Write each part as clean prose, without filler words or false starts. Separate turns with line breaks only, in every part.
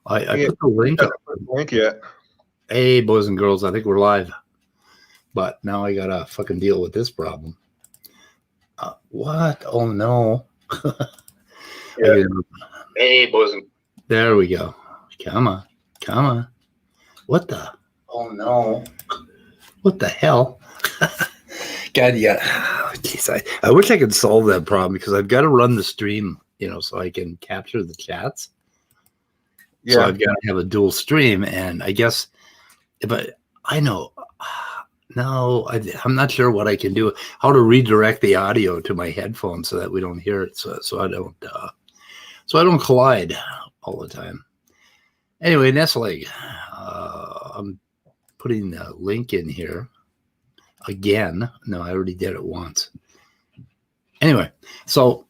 I put the link up.
Link yet?
Hey, boys and girls, I think we're live. But now I gotta fucking deal with this problem. What? Oh no.
Yeah.
Hey, boys and there we go. Come on. What the? Oh no. What the hell? God, yeah. Geez, I wish I could solve that problem because I've got to run the stream, so I can capture the chats. Yeah. So I've got to have a dual stream, and I guess, but I know. No, I'm not sure what I can do. How to redirect the audio to my headphones so that we don't hear it, so I don't collide all the time. Anyway, Nestleg, I'm putting the link in here again. No, I already did it once. Anyway, so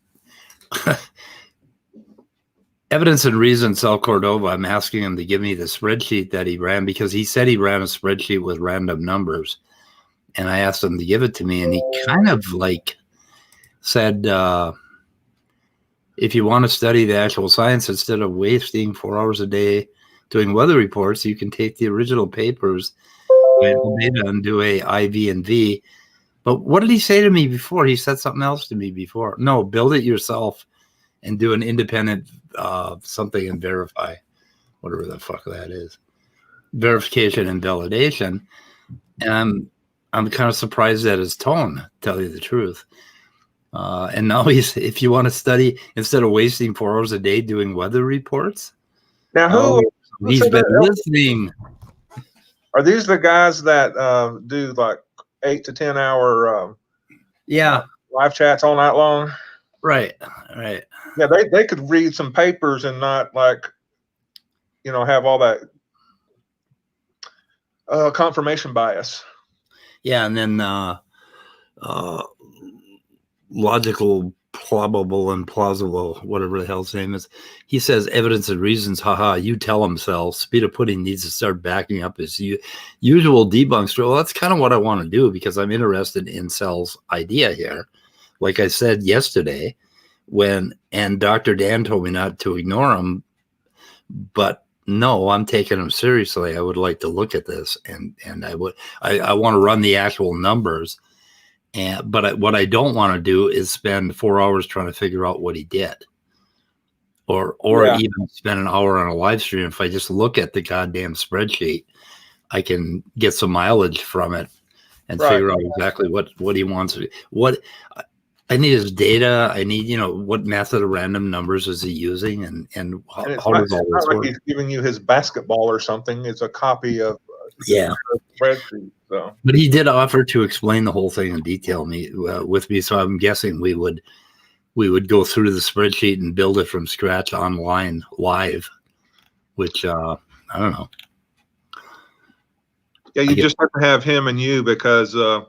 Evidence and Reason, Sal Cordova, I'm asking him to give me the spreadsheet that he ran because he said he ran a spreadsheet with random numbers. And I asked him to give it to me, and he kind of said, if you want to study the actual science, instead of wasting 4 hours a day doing weather reports, you can take the original papers and do a IV and V. But what did he say to me before? He said something else to me before. No, build it yourself and do an independent something and verify, whatever the fuck that is. Verification and validation. And I'm kind of surprised at his tone, to tell you the truth. And now if you want to study, instead of wasting 4 hours a day doing weather reports.
Now,
he's been listening.
Are these the guys that do like 8 to 10 hour live chats all night long?
Right.
Yeah, they could read some papers and not have all that confirmation bias.
Yeah, and then logical, probable, and plausible, whatever the hell his name is. He says evidence and reasons, haha, you tell him, Sal. Speed Pudding needs to start backing up his usual debunks. Well, that's kind of what I want to do because I'm interested in Sal's idea here. Like I said yesterday, and Dr. Dan told me not to ignore him, but no, I'm taking him seriously. I would like to look at this, and I want to run the actual numbers. But what I don't want to do is spend 4 hours trying to figure out what he did, or even spend an hour on a live stream. If I just look at the goddamn spreadsheet, I can get some mileage from it and figure out exactly what he wants. What I need is data. I need, what method of random numbers is he using, and how does all this work?
He's giving you his basketball or something. It's a copy of spreadsheet. So,
but he did offer to explain the whole thing in detail with me. So I'm guessing we would go through the spreadsheet and build it from scratch online live, which I don't know.
Yeah, you just have to have him and you because of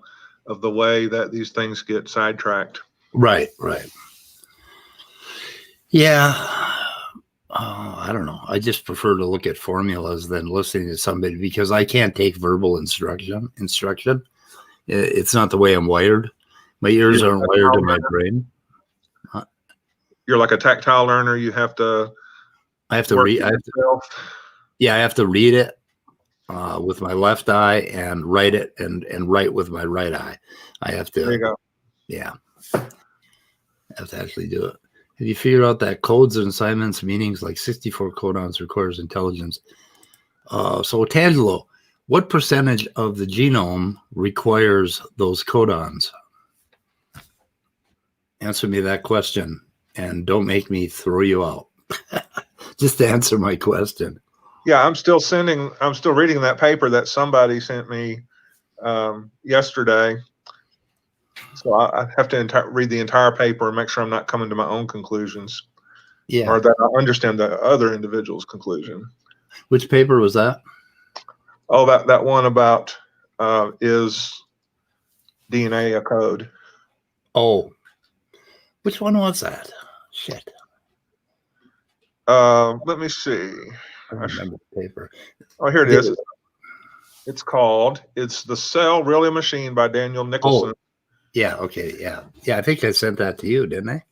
the way that these things get sidetracked.
Right. Yeah. I don't know. I just prefer to look at formulas than listening to somebody because I can't take verbal instruction. It's not the way I'm wired. My ears aren't wired to my brain.
You're like a tactile learner. You have to.
I have to read. I have to read it with my left eye and write it and write with my right eye. I have to.
There you go.
Yeah. I have to actually do it. Have you figured out that codes and assignments meanings like 64 codons requires intelligence? So Tangelo, what percentage of the genome requires those codons? Answer me that question and don't make me throw you out. Just answer my question.
Yeah, I'm still reading that paper that somebody sent me yesterday. So I have to read the entire paper and make sure I'm not coming to my own conclusions.
Yeah.
Or that I understand the other individual's conclusion.
Which paper was that?
Oh, that one about is DNA a code?
Oh. Which one was that? Shit.
Let me see.
I don't remember the paper.
Oh, here it is. It's called "It's the Cell Really a Machine" by Daniel Nicholson.
Oh. Yeah. Okay. Yeah. I think I sent that to you, didn't I?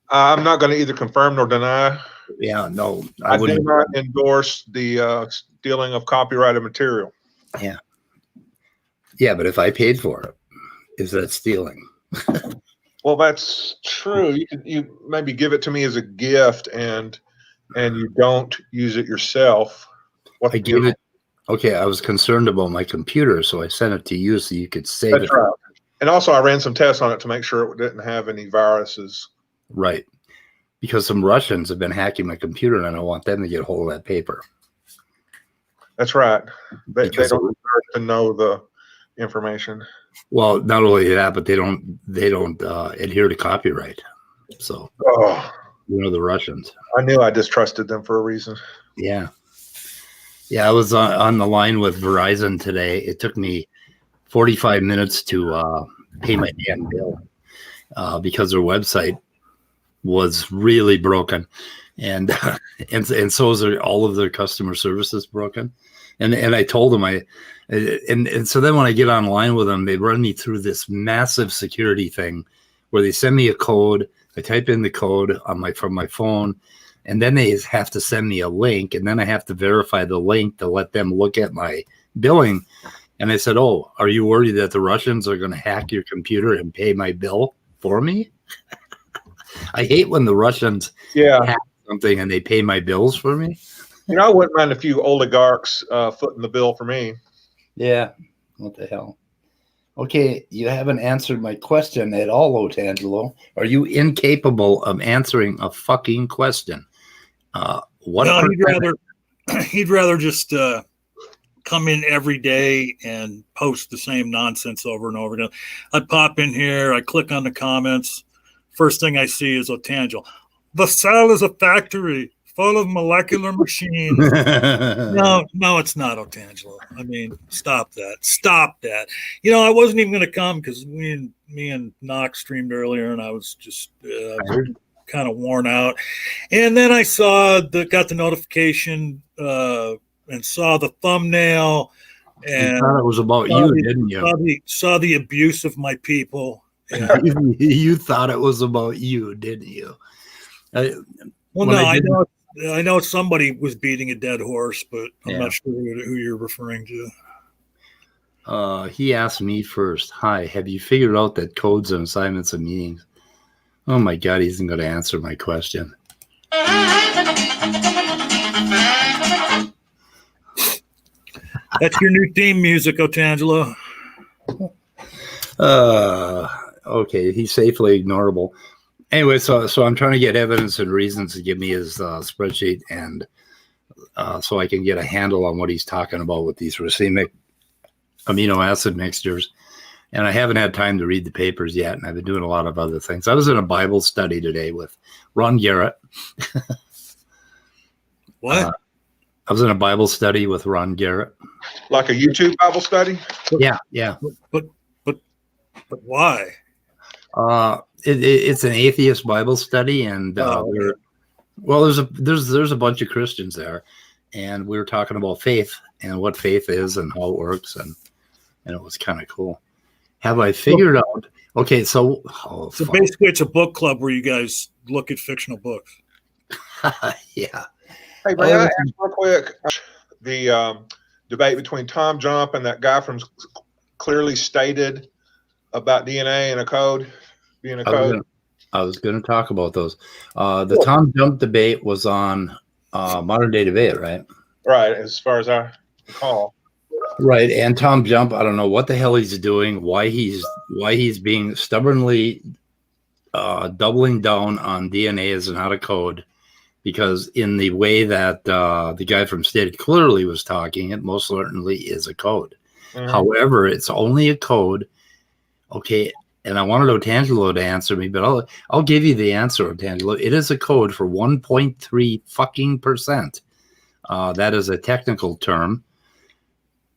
I'm not going to either confirm nor deny
Yeah, no,
I do
wouldn't.
not endorse the stealing of copyrighted material.
Yeah. Yeah, but if I paid for it, is that stealing?
Well, that's true. You maybe give it to me as a gift and you don't use it yourself.
I gave it. Okay, I was concerned about my computer, so I sent it to you so you could save
That's
it.
right. And also, I ran some tests on it to make sure it didn't have any viruses.
Right. Because some Russians have been hacking my computer, and I don't want them to get a hold of that paper.
That's right. They don't
Because
deserve to know the information.
Well, not only that, but they don't adhere to copyright. So, the Russians.
I knew I distrusted them for a reason.
Yeah. Yeah, I was on the line with Verizon today. It took me 45 minutes to pay my damn bill because their website was really broken, and so is all of their customer services broken. And I told them and so then when I get online with them, they run me through this massive security thing where they send me a code. I type in the code from my phone, and then they have to send me a link, and then I have to verify the link to let them look at my billing. And I said, "Oh, are you worried that the Russians are going to hack your computer and pay my bill for me?" I hate when the Russians hack something and they pay my bills for me.
I wouldn't mind a few oligarchs footing the bill for me.
Yeah. What the hell? Okay, you haven't answered my question at all, Otangelo. Are you incapable of answering a fucking question? What?
No, he'd rather just come in every day and post the same nonsense over and over again. I'd pop in here, I click on the comments. First thing I see is Otangelo. The cell is a factory full of molecular machines. No, it's not, Otangelo. I mean, stop that. I wasn't even going to come because me and Knox streamed earlier, and I was just kind of worn out. And then I got the notification and saw the thumbnail. And
you thought it was about you, didn't you?
Saw the abuse of my people.
Yeah. You thought it was about you, didn't you?
I know somebody was beating a dead horse, but I'm not sure who you're referring
to. He asked me first. Hi, have you figured out that codes and assignments and meetings? Oh my God, he isn't going to answer my question.
That's your new theme music, Otangelo.
Okay, he's safely ignorable. Anyway, so I'm trying to get evidence and reasons to give me his spreadsheet, and so I can get a handle on what he's talking about with these racemic amino acid mixtures. And I haven't had time to read the papers yet, and I've been doing a lot of other things. I was in a Bible study today with Ron Garrett.
What?
I was in a Bible study with Ron Garrett.
Like a YouTube Bible study?
Yeah.
But why?
It's an atheist Bible study, and there's a bunch of Christians there, and we were talking about faith and what faith is and how it works, and it was kind of cool. Have I figured out? Okay, so
basically, it's a book club where you guys look at fictional books.
Yeah.
Hey, may I ask real quick? The debate between Tom Jump and that guy from Clearly Stated about DNA and a code being a code.
I was going to talk about those. The Tom Jump debate was on Modern Day Debate, right?
Right, as far as I recall.
Right, and Tom Jump, I don't know what the hell he's doing, why he's being stubbornly doubling down on DNA as not a code, because in the way that the guy from Stated Clearly was talking, it most certainly is a code. Mm-hmm. However, it's only a code. Okay, and I wanted Otangelo to answer me, but I'll give you the answer, Otangelo. It is a code for 1.3 fucking percent. That is a technical term.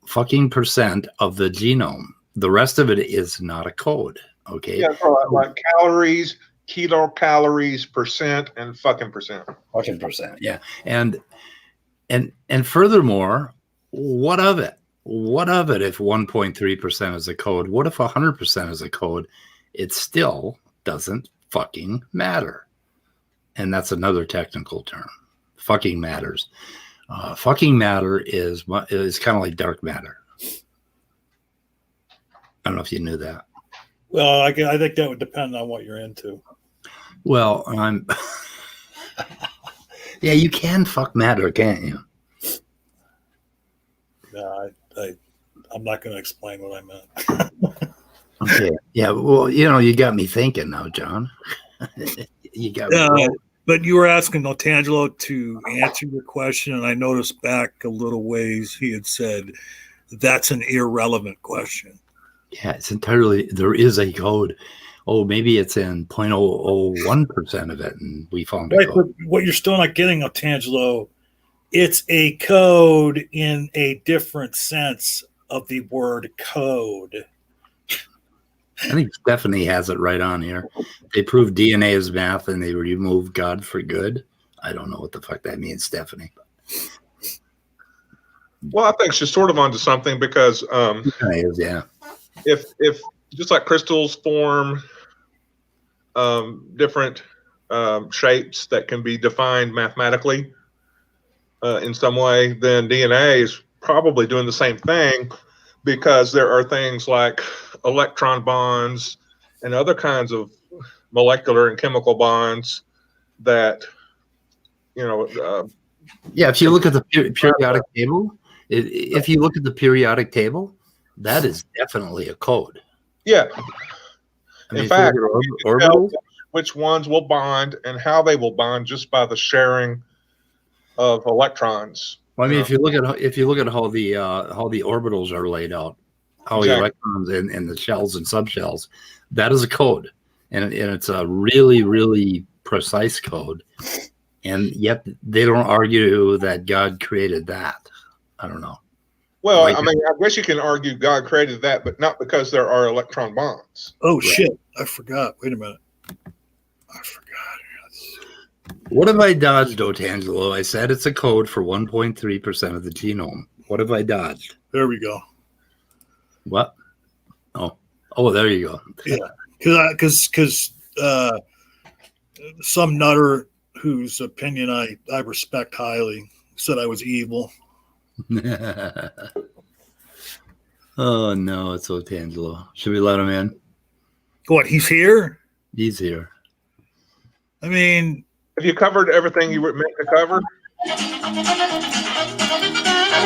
Fucking percent of the genome. The rest of it is not a code. Okay.
Yeah, like calories, kilocalories, percent, and fucking percent.
Fucking percent. Yeah. And furthermore, what of it? What of it if 1.3% is a code? What if 100% is a code? It still doesn't fucking matter. and that's another technical term. Fucking matters. Fucking matter is kind of like dark matter. I don't know if you knew that.
Well, I think that would depend on what you're into.
Well, yeah, you can fuck matter, can't you?
No, I'm not going to explain what I meant.
Okay. Yeah. Well, you got me thinking now, John. You got me.
But you were asking Otangelo to answer your question, and I noticed back a little ways he had said that's an irrelevant question.
Yeah, it's entirely. There is a code. Oh, maybe it's in 0.001% of it, and we found a code.
But what you're still not getting, Otangelo, it's a code in a different sense of the word code.
I think Stephanie has it right on here. They prove DNA is math and they remove God for good. I don't know what the fuck that means, Stephanie.
Well, I think she's sort of onto something because
yeah.
If just like crystals form different shapes that can be defined mathematically in some way, then DNA is probably doing the same thing, because there are things like electron bonds and other kinds of molecular and chemical bonds that,
yeah, if you look at the periodic table, if you look at the periodic table, that is definitely a code.
Yeah. In fact,
you can tell
which ones will bond and how they will bond just by the sharing of electrons.
Well, I mean, if you look at how the orbitals are laid out, how the electrons in the shells and subshells, that is a code, and it's a really, really precise code, and yet they don't argue that God created that. I don't know.
Well, I mean, I guess you can argue God created that, but not because there are electron bonds.
Oh, shit. I forgot. Wait a minute. I forgot.
What have I dodged, Otangelo? I said it's a code for 1.3% of the genome. What have I dodged?
There we go.
What? Oh, there you go.
Yeah, because some nutter whose opinion I respect highly said I was evil.
Oh, no, it's Otangelo. Should we let him in?
What, he's here?
He's here.
I mean...
Have you covered everything you were meant to cover?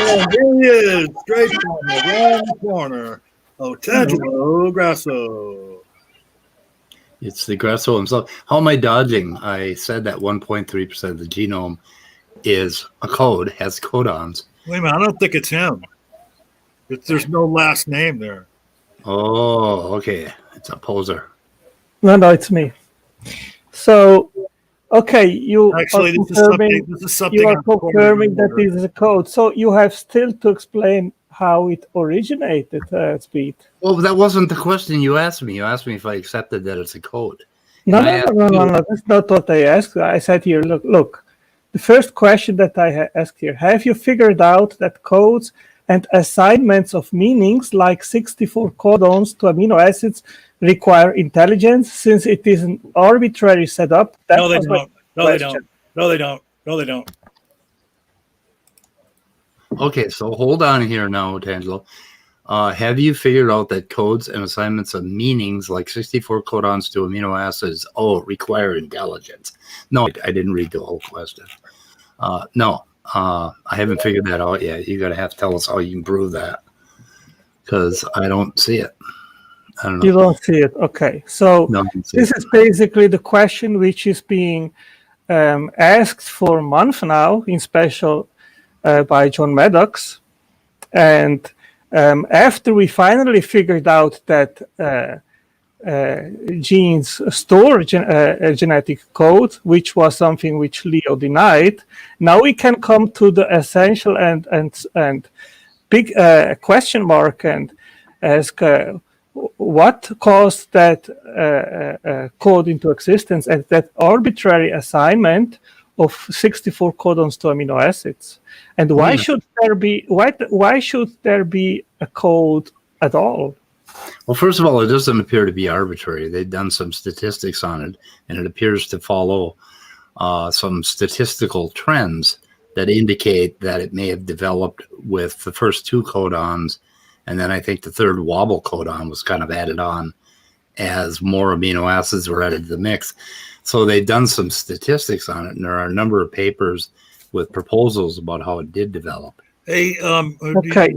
Oh, here he is, straight from around the corner. Otangelo Grasso.
It's the Grasso himself. How am I dodging? I said that 1.3% of the genome is a code, has codons.
Wait a minute, I don't think it's him. There's no last name there.
Oh, okay. It's a poser.
No, it's me. So, okay, you
Actually,
are
this is something
you are confirming that this is a code. So you have still to explain how it originated, Speed.
Well, that wasn't the question you asked me. You asked me if I accepted that it's a code.
No. That's not what I asked. I said here, look. The first question that I asked here, have you figured out that codes and assignments of meanings like 64 codons to amino acids require intelligence since it is an arbitrary setup?
No, they don't. No, they don't.
Okay, so hold on here now, Otangelo. Have you figured out that codes and assignments of meanings like 64 codons to amino acids require intelligence? No, I didn't read the whole question. No, I haven't figured that out yet. You're going to have to tell us how you can prove that, because I don't see it. I don't know.
You don't see it. Okay. So this is basically the question which is being asked for a month now, in special by John Maddox. And after we finally figured out that genes store genetic code, which was something which Leo denied, now we can come to the essential and big question mark and ask what caused that code into existence and that arbitrary assignment of 64 codons to amino acids, and why should there be a code at all?
Well, first of all, it doesn't appear to be arbitrary. They've done some statistics on it, and it appears to follow some statistical trends that indicate that it may have developed with the first two codons, and then I think the third wobble codon was kind of added on as more amino acids were added to the mix. So they've done some statistics on it, and there are a number of papers with proposals about how it did develop.
Hey,
Okay.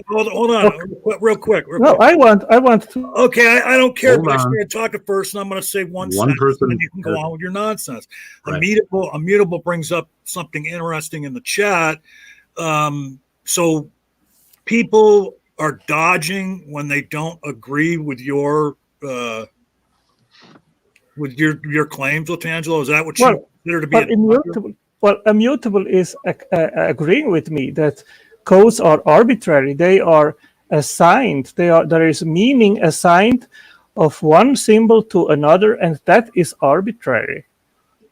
hold on,
Okay.
real quick.
No, I want to.
Okay, I don't care.
Hold
But I
on.
started talking first, and I'm going to say one
One
sentence,
person-
and then you can go on with your nonsense.
Right.
Immutable brings up something interesting in the chat. So people are dodging when they don't agree with your claims, Latangelo. Is that what you consider to be?
But immutable. Well, immutable is agreeing with me that codes are arbitrary. They are assigned. There is meaning assigned of one symbol to another, and that is arbitrary.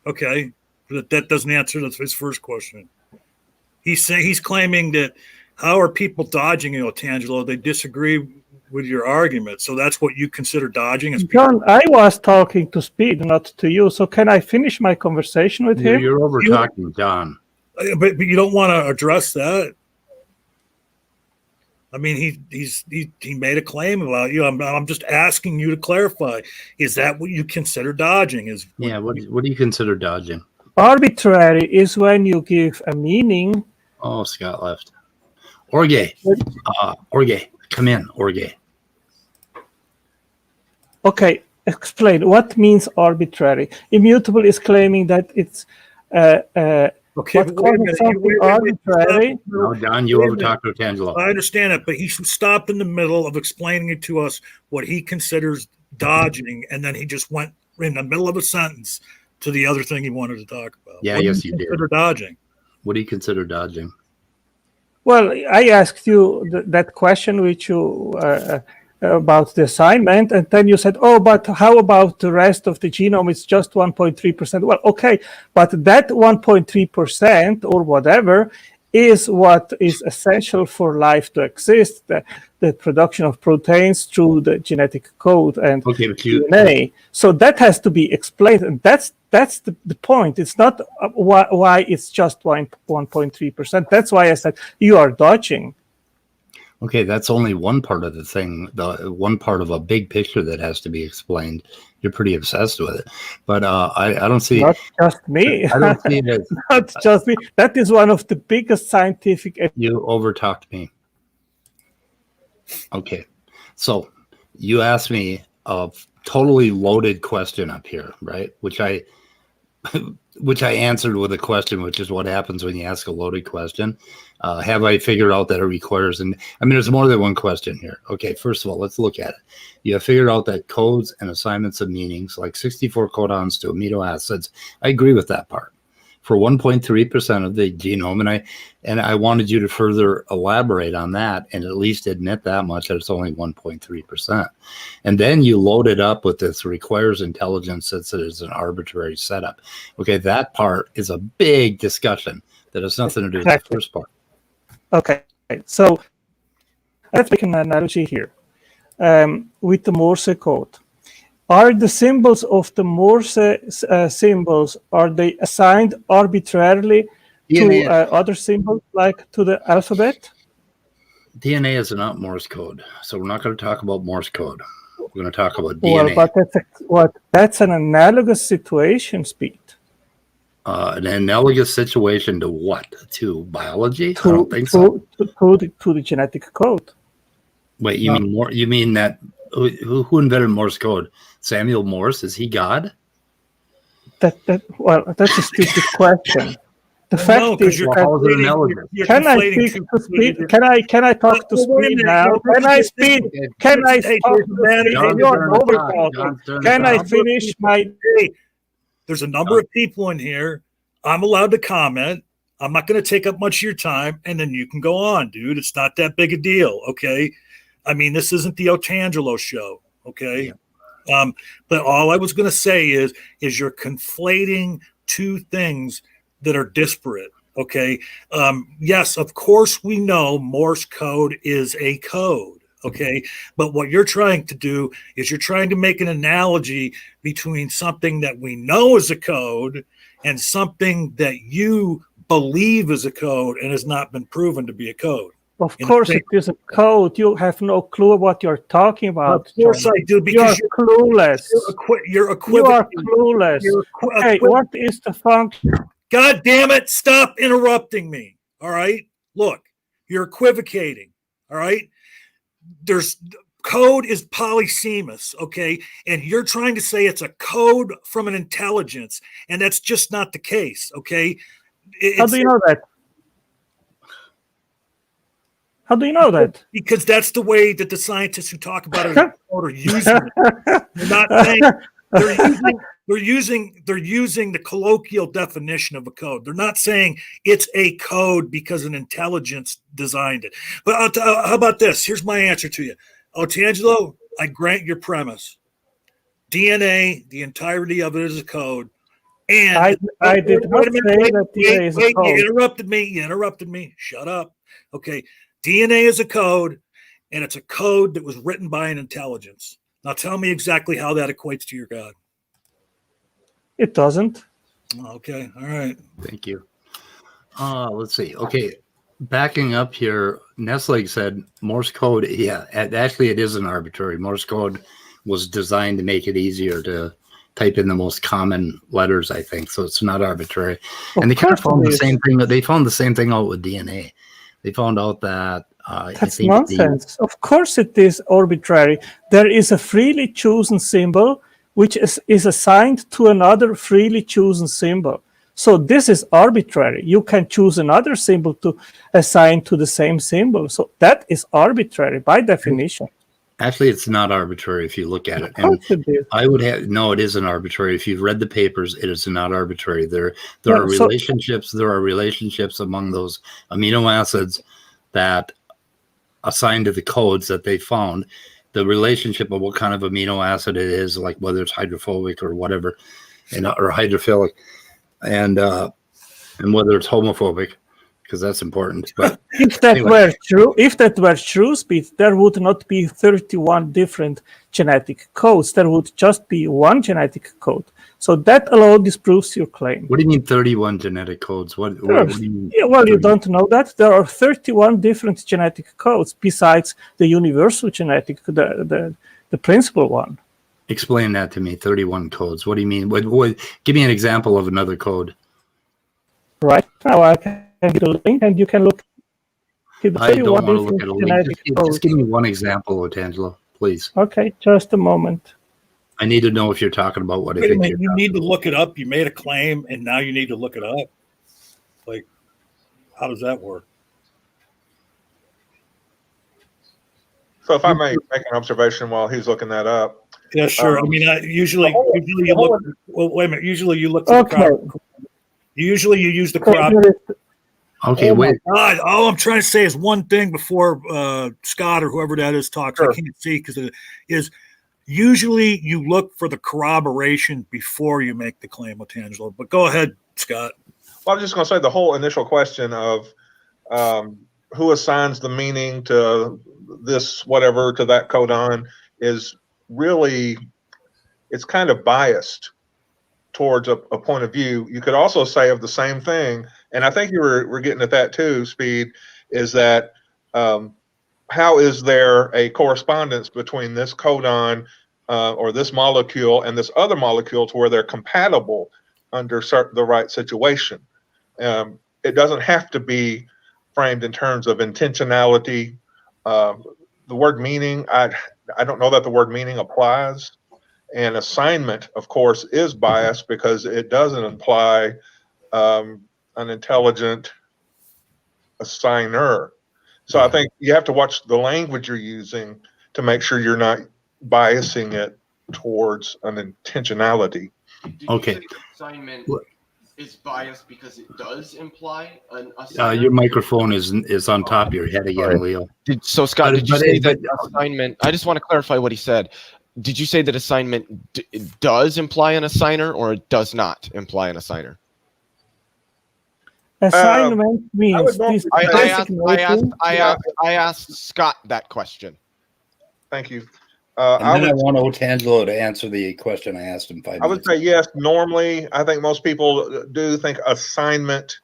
Okay, but that doesn't answer his first question. He's claiming that how are people dodging it, Latangelo? They disagree with your argument, so that's what you consider dodging. As
John, I was talking to Speed, not to you. So can I finish my conversation with him?
You're over talking, John.
But you don't want to address that. I mean, he made a claim about you. I'm just asking you to clarify. Is that what you consider dodging?
What do you consider dodging?
Arbitrary is when you give a meaning.
Oh, Scott left. Orge, come in, Orge.
Okay, explain what means arbitrary. Immutable is claiming that it's
okay.
what causes something arbitrary.
No, John, you over talked to Tangelo.
I understand it, but he stopped in the middle of explaining it to us what he considers dodging, and then he just went in the middle of a sentence to the other thing he wanted to talk about.
Yeah,
what
yes,
do
you did.
consider dodging?
What do you consider dodging?
Well, I asked you that question, which you about the assignment, and then you said, "Oh, but how about the rest of the genome? It's just 1.3%." Well, okay, but that 1.3% or whatever is what is essential for life to exist: the production of proteins through the genetic code and DNA. So that has to be explained, and that's the point. It's not why it's just 1.3%. That's why I said you are dodging.
Okay, that's only one part of the thing, the one part of a big picture that has to be explained. You're pretty obsessed with it, but I don't see.
Not just me.
I don't see it as
not just me. That is one of the biggest scientific.
You overtalked me. Okay, so you asked me a totally loaded question up here, right? Which I answered with a question, which is what happens when you ask a loaded question. Have I figured out that it requires, and I mean, there's more than one question here. Okay, first of all, let's look at it. You have figured out that codes and assignments of meanings, like 64 codons to amino acids. I agree with that part. For 1.3% of the genome, and I wanted you to further elaborate on that and at least admit that much, that it's only 1.3%. And then you load it up with this requires intelligence that it is an arbitrary setup. Okay, that part is a big discussion that has nothing to do with the first part.
Okay, so let's make an analogy here with the Morse code. Are the symbols of the Morse symbols, are they assigned arbitrarily to other symbols, like to the alphabet?
DNA is not Morse code, so we're not going to talk about Morse code. We're going to talk about DNA.
Well, but that's an analogous situation, Speed.
An analogous situation to what? To biology? I don't think so.
To the genetic code.
Wait, you mean more? You mean that who invented Morse code? Samuel Morse? Is he God?
Well, that's a stupid question. The fact is, can I speak to Speed? Can I talk to Speed now? Can I speak? Can I talk to Speed? You're overtalking. Can I finish my?
There's a number of people in here. I'm allowed to comment. I'm not going to take up much of your time, and then you can go on, dude. It's not that big a deal, okay? I mean, this isn't the Otangelo show, okay? Yeah. But all I was going to say is you're conflating two things that are disparate, okay? Yes, of course we know Morse code is a code, okay? But what you're trying to do is you're trying to make an analogy between something that we know is a code and something that you believe is a code and has not been proven to be a code.
Of course, it is a code. You have no clue what you're talking about.
Of course,
John.
I do, because
you're clueless.
You're
You are
equivocating.
clueless. Okay, what is the function?
God damn it! Stop interrupting me. All right. Look, you're equivocating. All right. There's code is polysemous. Okay, and you're trying to say it's a code from an intelligence, and that's just not the case. Okay.
How do you know that? How do you know that?
Because that's the way that the scientists who talk about it are using it. They're not saying they're using the colloquial definition of a code. They're not saying it's a code because an intelligence designed it. But how about this? Here's my answer to you. Tangelo, I grant your premise. DNA, the entirety of it is a code. And
I did not say that DNA is a code.
You interrupted me. Shut up. Okay. DNA is a code, and it's a code that was written by an intelligence. Now tell me exactly how that equates to your God.
It doesn't.
Okay. All right.
Thank you. Let's see. Okay. Backing up here, Nestle said Morse code. Yeah, actually, it is an arbitrary. Morse code was designed to make it easier to type in the most common letters, I think. So it's not arbitrary. And they kind of found the same thing. They found the same thing out with DNA. They found out that
that's nonsense. Of course, it is arbitrary. There is a freely chosen symbol which is assigned to another freely chosen symbol. So this is arbitrary. You can choose another symbol to assign to the same symbol. So that is arbitrary by definition.
Actually, it's not arbitrary if you look at it. And I would have it isn't arbitrary. If you've read the papers, it is not arbitrary. There are relationships. There are relationships among those amino acids that assigned to the codes that they found. The relationship of what kind of amino acid it is, like whether it's hydrophobic or whatever, or hydrophilic, and whether it's homophobic, because that's important. But
if that were true, Speed, there would not be 31 different genetic codes. There would just be one genetic code. So that alone disproves your claim.
What do you mean 31 genetic codes? What do you mean?
Yeah, well, you don't know that. There are 31 different genetic codes besides the universal genetic, the principal one.
Explain that to me. 31 codes. What do you mean? Give me an example of another code.
Right now, I can get a link, and you can look.
I don't want to look at a link. Just give me one example, Otangelo, please.
Okay, just a moment.
I need to know if you're talking about what I think.
You need to look it up. You made a claim, and now you need to look it up. Like, how does that work?
So, if I may make an observation while he's looking that up.
Yeah, sure. I mean, usually you look. Well, wait a minute. Usually you look.
Okay.
Usually you use the crop.
Okay, wait.
God, all I'm trying to say is one thing before Scott or whoever that is talks. Sure. I can't see because it is. Usually you look for the corroboration before you make the claim, Otangelo. But go ahead, Scott.
Well, I'm just going to say the whole initial question of who assigns the meaning to this whatever to that codon is really, it's kind of biased towards a point of view. You could also say of the same thing, and I think you were getting at that too, Speed, is that how is there a correspondence between this codon or this molecule and this other molecule to where they're compatible under the right situation? It doesn't have to be framed in terms of intentionality. The word meaning, I don't know that the word meaning applies. And assignment, of course, is biased because it doesn't imply an intelligent assigner. So I think you have to watch the language you're using to make sure you're not biasing it towards an intentionality.
Okay. Did you say assignment is biased because it does imply an assignment?
Your microphone is on top of your head again, Leo.
So, Scott, did you say that assignment? I just want to clarify what he said. Did you say that assignment does imply an assigner or it does not imply an assigner?
Assignment means this.
I asked Scott that question.
Thank you. I
And then I
would
want Otangelo to answer the question I asked him 5
I would
minutes
say yes. Normally, I think most people do think assignment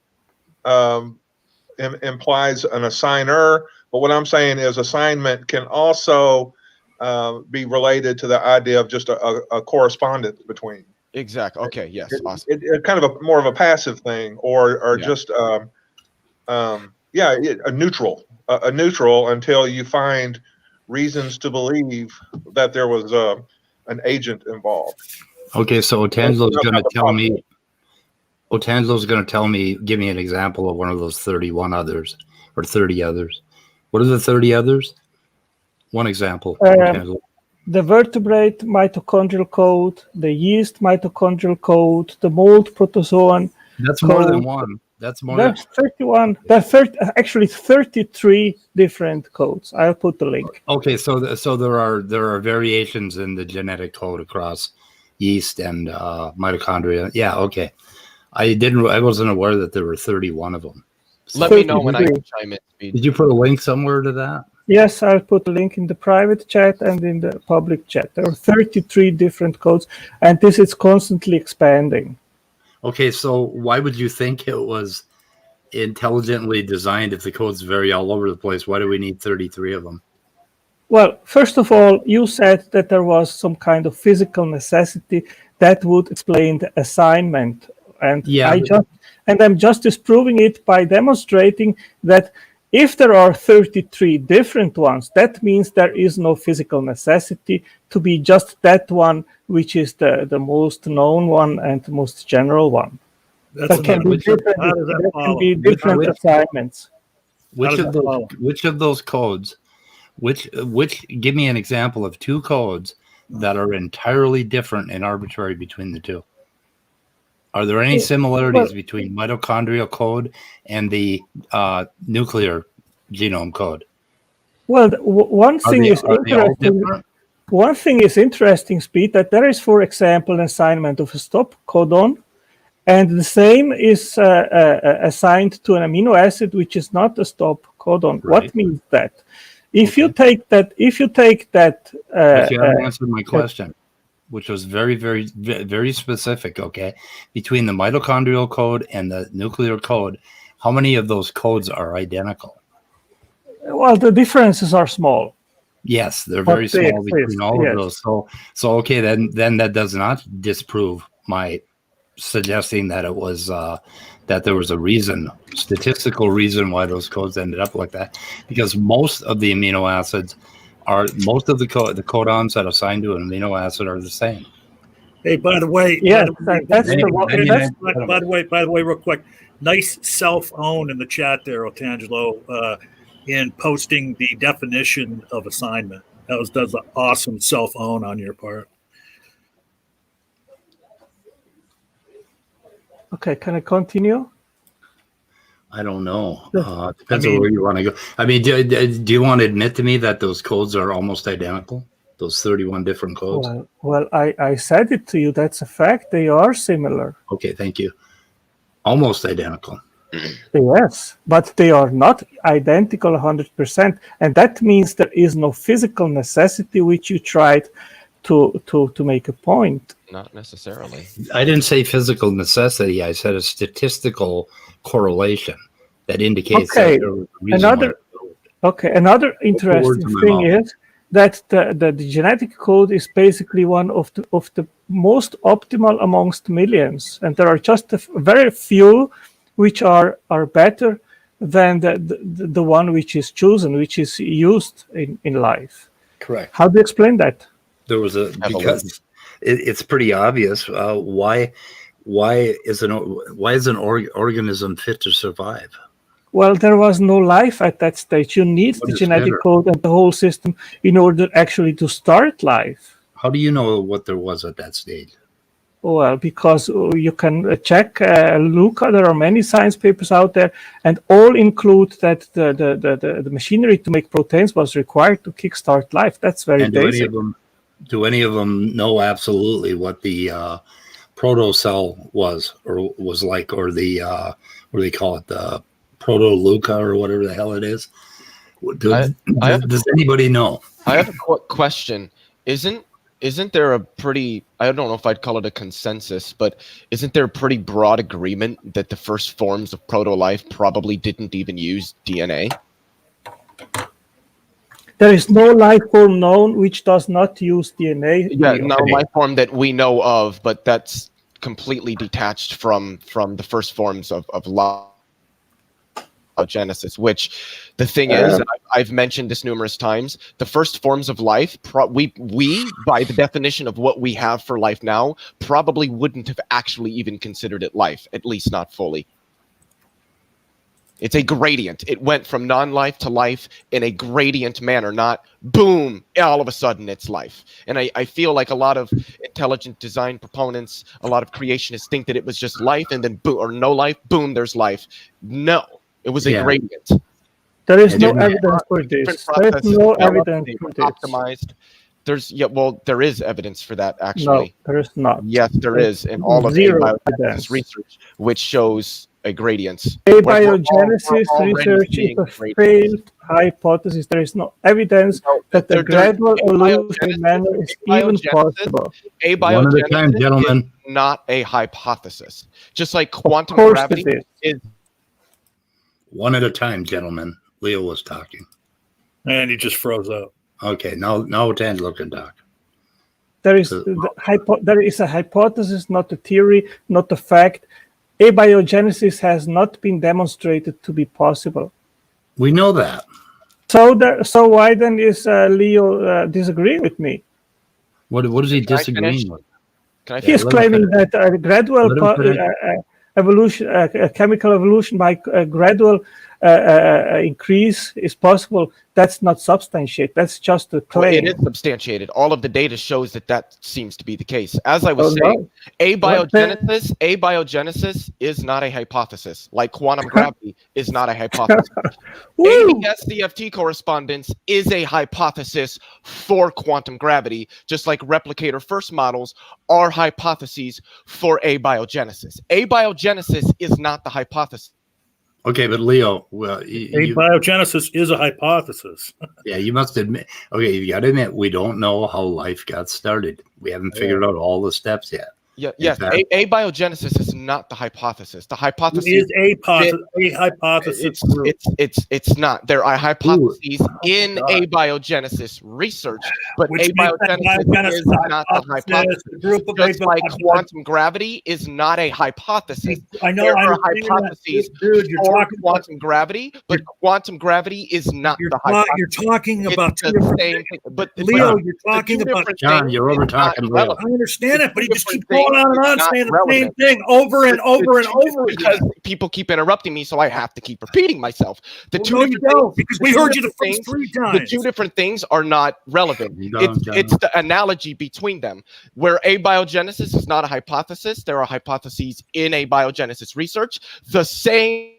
implies an assigner, but what I'm saying is assignment can also be related to the idea of just a correspondence between.
Exactly. Okay. Yes. Awesome.
It kind of more of a passive thing, or
Yeah.
just a neutral until you find reasons to believe that there was an agent involved.
Okay, so Otangelo's
That's
going
not
to
the
tell me.
process.
Otangelo's going to tell me. Give me an example of one of those 31 others or 30 others. What are the 30 others? One example. Otangelo.
The vertebrate mitochondrial code, the yeast mitochondrial code, the mold protozoan.
That's
code.
more than one. That's more than.
There's 31. There's actually 33 different codes. I'll put the link.
Okay, so there are variations in the genetic code across yeast and mitochondria. Yeah, okay. I wasn't aware that there were 31 of them. So
Let me know when I can chime in. Speed.
did you put a link somewhere to that?
Yes, I'll put a link in the private chat and in the public chat. There are 33 different codes, and this is constantly expanding.
Okay, so why would you think it was intelligently designed if the codes vary all over the place? Why do we need 33 of them?
Well, first of all, you said that there was some kind of physical necessity that would explain the assignment. And
Yeah.
I'm just disproving it by demonstrating that if there are 33 different ones, that means there is no physical necessity to be just that one, which is the most known one and the most general one.
That's
There can be different,
how does that
there
follow?
can be different
Which-
assignments.
Which
does
of
that
those
follow?
which of those codes, which give me an example of two codes that are entirely different and arbitrary between the two? Are there any similarities between mitochondrial code and the nuclear genome code?
Well, one thing is
Are they all
interesting.
different?
One thing is interesting, Speed, that there is, for example, an assignment of a stop codon, and the same is assigned to an amino acid which is not a stop codon.
Right.
What means that? If you take that,
But you haven't answered my question, which was very, very, very specific. Okay, between the mitochondrial code and the nuclear code, how many of those codes are identical?
well, the differences are small.
Yes, they're
But
very
they
small between
exist,
all
yes.
of those. So okay, then that does not disprove my suggesting that it was that there was a reason, statistical reason why those codes ended up like that, because most of the amino acids are the codons that are assigned to an amino acid are the same.
Hey, by the way,
Yes,
by
that's
the
the
way,
one. That's,
by the way, real quick, nice self-own in the chat there, Otangelo, in posting the definition of assignment. That's an awesome self-own on your part.
okay, can I continue?
I don't know.
Yeah.
Depends on where you want to go. I mean, do you want to admit to me that those codes are almost identical? Those 31 different codes?
Well, I said it to you. That's a fact. They are similar.
Okay, thank you. Almost identical.
Yes, but they are not identical 100%. And that means there is no physical necessity, which you tried to make a point.
Not necessarily.
I didn't say physical necessity. I said a statistical correlation that indicates
Okay,
that there was a reason
another interesting
words in my
thing
mouth.
is that the genetic code is basically one of the most optimal amongst millions, and there are just very few which are better than the one which is chosen, which is used in life.
Correct.
How do you explain that?
There was because it's pretty obvious why is an organism fit to survive?
Well, there was no life at that stage. You need
What
the
is
genetic
better?
code and the whole system in order actually to start life.
How do you know what there was at that stage?
Well, because you can check, look, there are many science papers out there, and all include that the machinery to make proteins was required to kickstart life. That's very
And
basic.
do any of them know absolutely what the protocell was like, or the what do they call it, the proto-Luca or whatever the hell it is? Does anybody know?
I have a quick question. Isn't there a pretty, I don't know if I'd call it a consensus, but isn't there a pretty broad agreement that the first forms of proto-life probably didn't even use DNA?
There is no life form known which does not use DNA.
Yeah, no life form that we know of, but that's completely detached from the first forms of Genesis, which the thing is, and I've mentioned this numerous times, the first forms of life, we by the definition of what we have for life now, probably wouldn't have actually even considered it life, at least not fully. It's a gradient. It went from non-life to life in a gradient manner, not boom, all of a sudden it's life. And I feel like a lot of intelligent design proponents, a lot of creationists think that it was just life and then boom, or no life, boom, there's life. No. It was a gradient.
There is no evidence for this. There is no evidence for this.
Optimized. There is evidence for that, actually.
No, there is not.
Yes, there is in all of abiogenesis research, which shows a gradient.
Abiogenesis research is a failed hypothesis. There is no evidence that the gradual evolution manner is even possible.
One at a time, gentlemen.
Is not a hypothesis. Just like quantum gravity is.
One at a time, gentlemen. Leo was talking.
And he just froze up.
Okay, now Tangelo can talk.
There is a hypothesis, not a theory, not a fact. Abiogenesis has not been demonstrated to be possible.
We know that.
So why then is Leo disagreeing with me?
What is he disagreeing with?
He's claiming that a gradual evolution, chemical evolution by a gradual increase is possible. That's not substantiated. That's just a claim.
Well, it is substantiated. All of the data shows that seems to be the case. As I was saying, abiogenesis is not a hypothesis, like quantum gravity is not a hypothesis. ABS-CFT correspondence is a hypothesis for quantum gravity, just like replicator first models are hypotheses for abiogenesis. Abiogenesis is not the hypothesis.
Okay, but Leo, well,
abiogenesis is a hypothesis.
Yeah, you must admit. Okay, you got to admit we don't know how life got started. We haven't figured out all the steps yet.
Yes, abiogenesis is not the hypothesis. The hypothesis
is a hypothesis.
It's not. There are hypotheses in abiogenesis research, but abiogenesis is not the hypothesis. Just like quantum gravity is not a hypothesis.
I know.
There are hypotheses for quantum gravity, but quantum gravity is not the hypothesis.
You're talking about
two different things. But
Leo, you're talking about
John. You're over talking.
I understand it, but he just keeps going on and on saying the same thing over and over and over
because people keep interrupting me, so I have to keep repeating myself.
Because we heard you the first 3 times.
The two different things are not relevant. It's the analogy between them. Where abiogenesis is not a hypothesis, there are hypotheses in abiogenesis research. The same.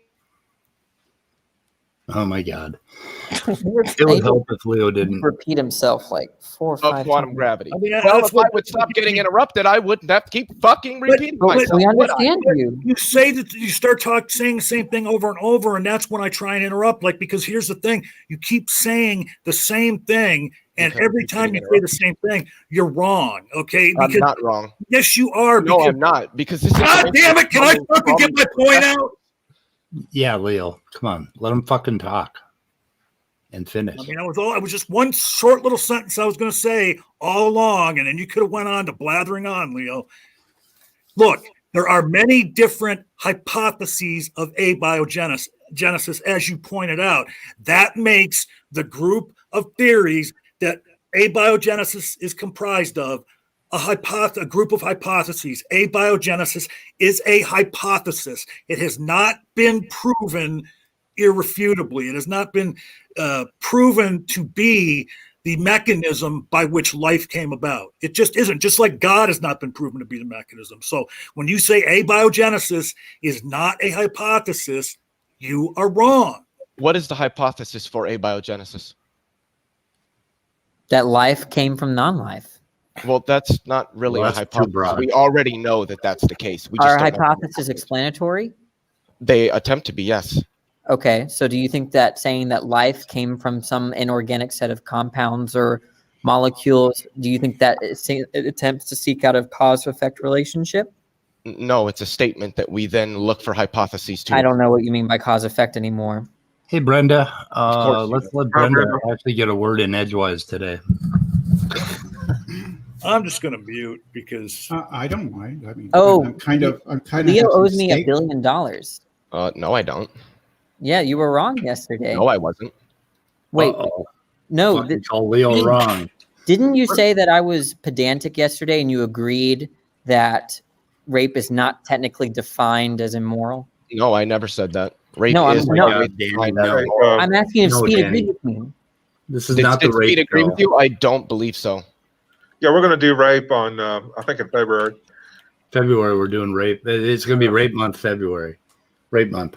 Oh my God! It would help if Leo didn't
repeat himself like 4 or 5 times.
Quantum gravity. I mean, if I would stop getting interrupted, I wouldn't have to keep fucking repeating myself.
We understand you.
You say that you start saying the same thing over and over, and that's when I try and interrupt. Like, because here's the thing: you keep saying the same thing, and every time you say the same thing, you're wrong. Okay?
Because, I'm not wrong.
Yes, you are.
No, I'm not. Because this
God damn it! Can I fucking get my point out?
Yeah, Leo, come on, let him fucking talk and finish.
I mean, it was just one short little sentence I was going to say all along, and then you could have went on to blathering on, Leo. Look, there are many different hypotheses of abiogenesis, as you pointed out. That makes the group of theories that abiogenesis is comprised of a group of hypotheses. Abiogenesis is a hypothesis. It has not been proven irrefutably. It has not been proven to be the mechanism by which life came about. It just isn't. Just like God has not been proven to be the mechanism. So when you say abiogenesis is not a hypothesis, you are wrong.
What is the hypothesis for abiogenesis?
That life came from non-life.
Well, that's not really a hypothesis. We already know that that's the case. We just
Are hypotheses explanatory?
They attempt to be, yes.
Okay, so do you think that saying that life came from some inorganic set of compounds or molecules. Do you think that it attempts to seek out a cause-effect relationship?
No, it's a statement that we then look for hypotheses to.
I don't know what you mean by cause-effect anymore.
Hey, Brenda,
course you
let's
do.
let Brenda actually get a word in edgewise today.
I'm just going to mute because
I don't mind. I mean,
Oh,
I'm kind of.
Leo owes me $1 billion.
No, I don't.
Yeah, you were wrong yesterday.
No, I wasn't.
Wait,
Uh-oh.
no.
Fucking call Leo wrong.
Didn't you say that I was pedantic yesterday and you agreed that rape is not technically defined as immoral?
No, I never said that. Rape
No,
is
no.
Danny,
no.
no.
I'm asking if
No,
Speed
Danny.
agreed with me.
This is
Did
not the
Speed
rape
agree
show.
with you? I don't believe so.
Yeah, we're going to do rape on, I think in February.
February, we're doing rape. It's going to be rape month, February. Rape month.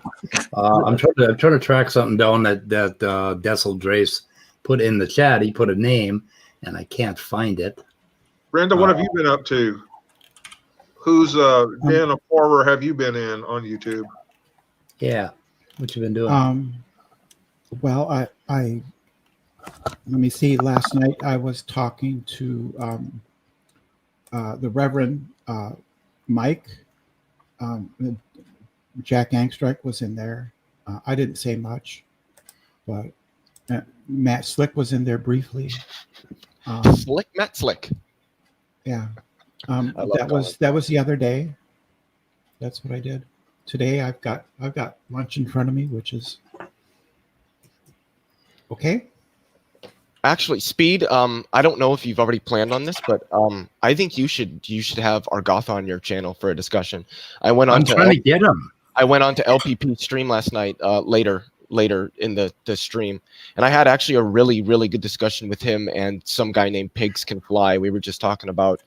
I'm trying to track something down that Dessel Drace put in the chat. He put a name, and I can't find it.
Brenda, what have you been up to? Whose den of horror have you been in on YouTube?
Yeah. What you been doing?
Well, I let me see. Last night I was talking to the Reverend Mike. Jack Angstreich was in there. I didn't say much, but Matt Slick was in there briefly.
Slick, Matt Slick.
Yeah,
love
that was the other day. That's what I did. Today I've got lunch in front of me, which is okay.
Actually, Speed, I don't know if you've already planned on this, but I think you should have Argotha on your channel for a discussion. I'm
trying to get him.
I went on to LPP stream last night, later in the stream, and I had actually a really, really good discussion with him and some guy named Pigs Can Fly. We were just talking about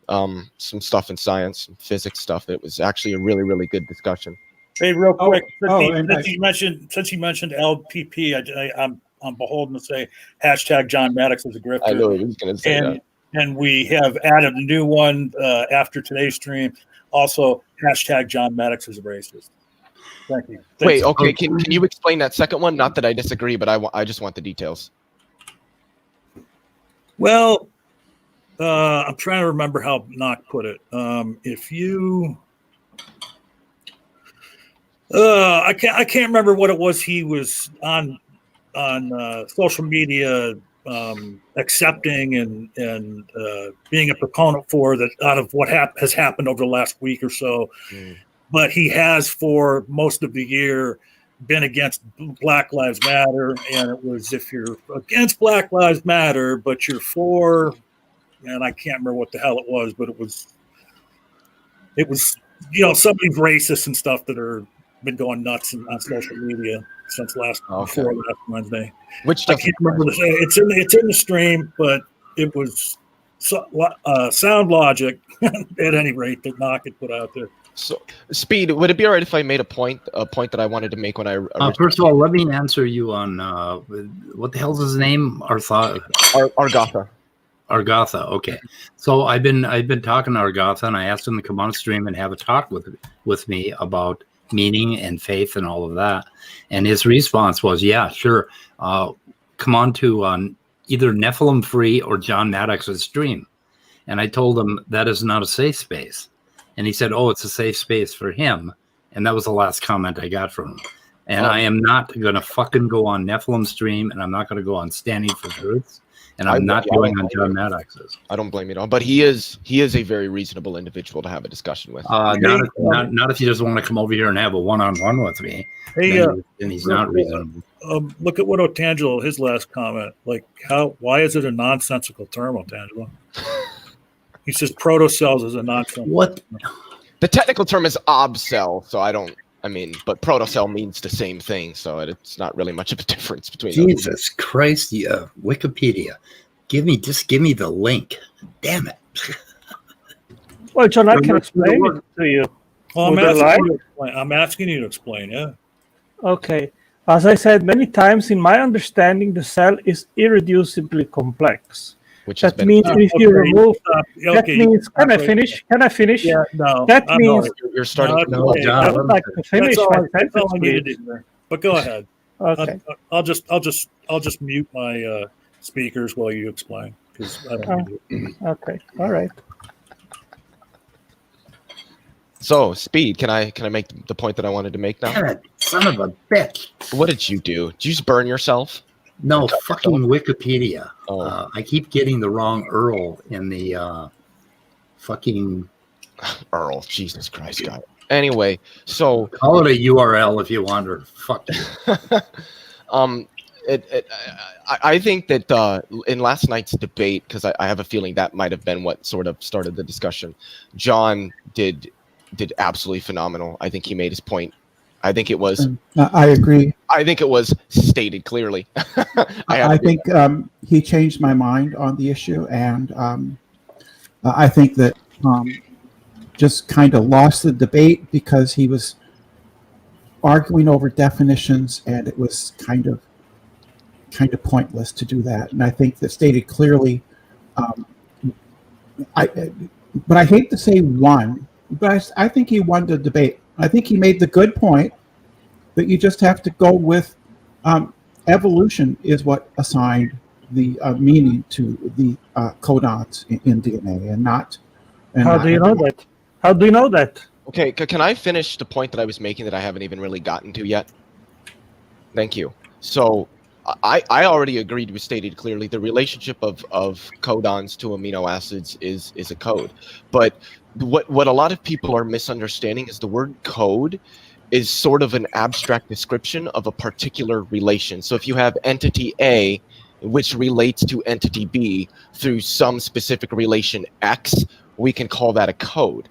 some stuff in science, some physics stuff. It was actually a really, really good discussion.
hey, real quick,
and
you mentioned LPP, I'm beholden to say hashtag John Maddox is a grifter.
I know he was going to say that.
And we have added a new one after today's stream. Also, hashtag John Maddox is a racist. Thank you.
Wait, okay. Can you explain that second one? Not that I disagree, but I just want the details.
Well, I'm trying to remember how Knock put it. If you, I can't remember what it was. He was on social media accepting and being a proponent for that out of what has happened over the last week or so. But he has for most of the year been against Black Lives Matter, and it was if you're against Black Lives Matter but you're for, and I can't remember what the hell it was, but it was some of these racists and stuff that are been going nuts on social media since before last Wednesday.
Which
I can't remember it's in the stream, but it was sound logic at any rate that Knock had put out there.
So, Speed, would it be all right if I made a point that I wanted to make when I
first of all, let me answer you on what the hell's his name?
Argotha.
Argotha. Okay, so I've been talking to Argotha, and I asked him to come on stream and have a talk with me about meaning and faith and all of that. And his response was, "Yeah, sure, come on to either Nephilim Free or John Maddox's stream." And I told him that is not a safe space. And he said, "Oh, it's a safe space for him." And that was the last comment I got from him. And I am not going to fucking go on Nephilim stream, and I'm not going to go on Standing for Truth, and I'm not going on John Maddox's.
I don't blame you at all. But he is a very reasonable individual to have a discussion with.
Not if you just want to come over here and have a one-on-one with me.
Hey,
then he's not reasonable.
Look at what Otangelo, his last comment. Like, why is it a nonsensical term, Otangelo? He says protocells is a nonsense.
What?
The technical term is obcell, so but protocell means the same thing, so it's not really much of a difference between
Jesus Christ, Wikipedia. Give me the link. Damn it.
Well, John, I can explain it to you.
Well, I'm asking you to explain, yeah.
Okay. As I said many times, in my understanding, the cell is irreducibly complex. That means if you remove, that means, can I finish? Yeah, no. That means
you're starting.
I would like to finish my sentence, please.
But go ahead.
Okay.
I'll just mute my speakers while you explain. because I don't need it.
Okay, all right.
So, Speed, can I make the point that I wanted to make now?
Damn it, son of a bitch.
What did you do? Did you just burn yourself?
No, fucking Wikipedia.
Oh.
I keep getting the wrong Earl in the fucking...
Earl, Jesus Christ, God. Anyway, so
Call it a URL if you want, or fuck you.
I think that in last night's debate, because I have a feeling that might have been what sort of started the discussion, John did absolutely phenomenal. I think he made his point. I think it was.
I agree.
I think it was stated clearly.
I think he changed my mind on the issue, and I think that just kind of lost the debate because he was arguing over definitions, and it was kind of pointless to do that. And I think that stated clearly. But I hate to say won, but I think he won the debate. I think he made the good point that you just have to go with evolution is what assigned the meaning to the codons in DNA, and not.
How do you know that? How do you know that?
Okay, can I finish the point that I was making that I haven't even really gotten to yet? Thank you. So I already agreed with stated clearly the relationship of codons to amino acids is a code. But what a lot of people are misunderstanding is the word code is sort of an abstract description of a particular relation. So if you have entity A, which relates to entity B through some specific relation X, we can call that a code.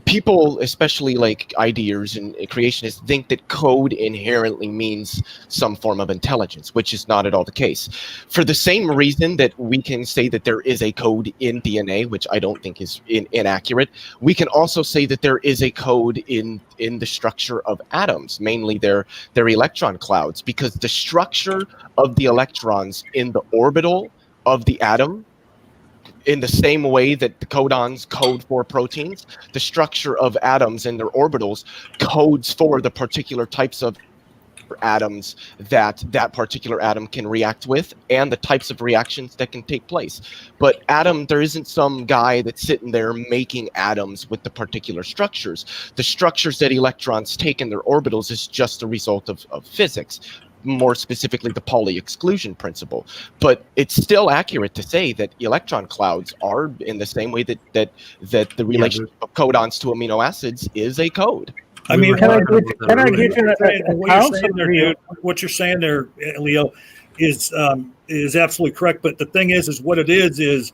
People, especially like ideas and creationists, think that code inherently means some form of intelligence, which is not at all the case. For the same reason that we can say that there is a code in DNA, which I don't think is inaccurate, we can also say that there is a code in the structure of atoms, mainly their electron clouds, because the structure of the electrons in the orbital of the atom, in the same way that the codons code for proteins, the structure of atoms and their orbitals codes for the particular types of atoms that particular atom can react with and the types of reactions that can take place. But there isn't some guy that's sitting there making atoms with the particular structures. The structures that electrons take in their orbitals is just a result of physics. More specifically, the Pauli exclusion principle. But it's still accurate to say that electron clouds are in the same way that the relationship of codons to amino acids is a code.
I mean,
Can I give you
what you're saying there, dude? What you're saying there, Leo, is absolutely correct. But the thing is what it is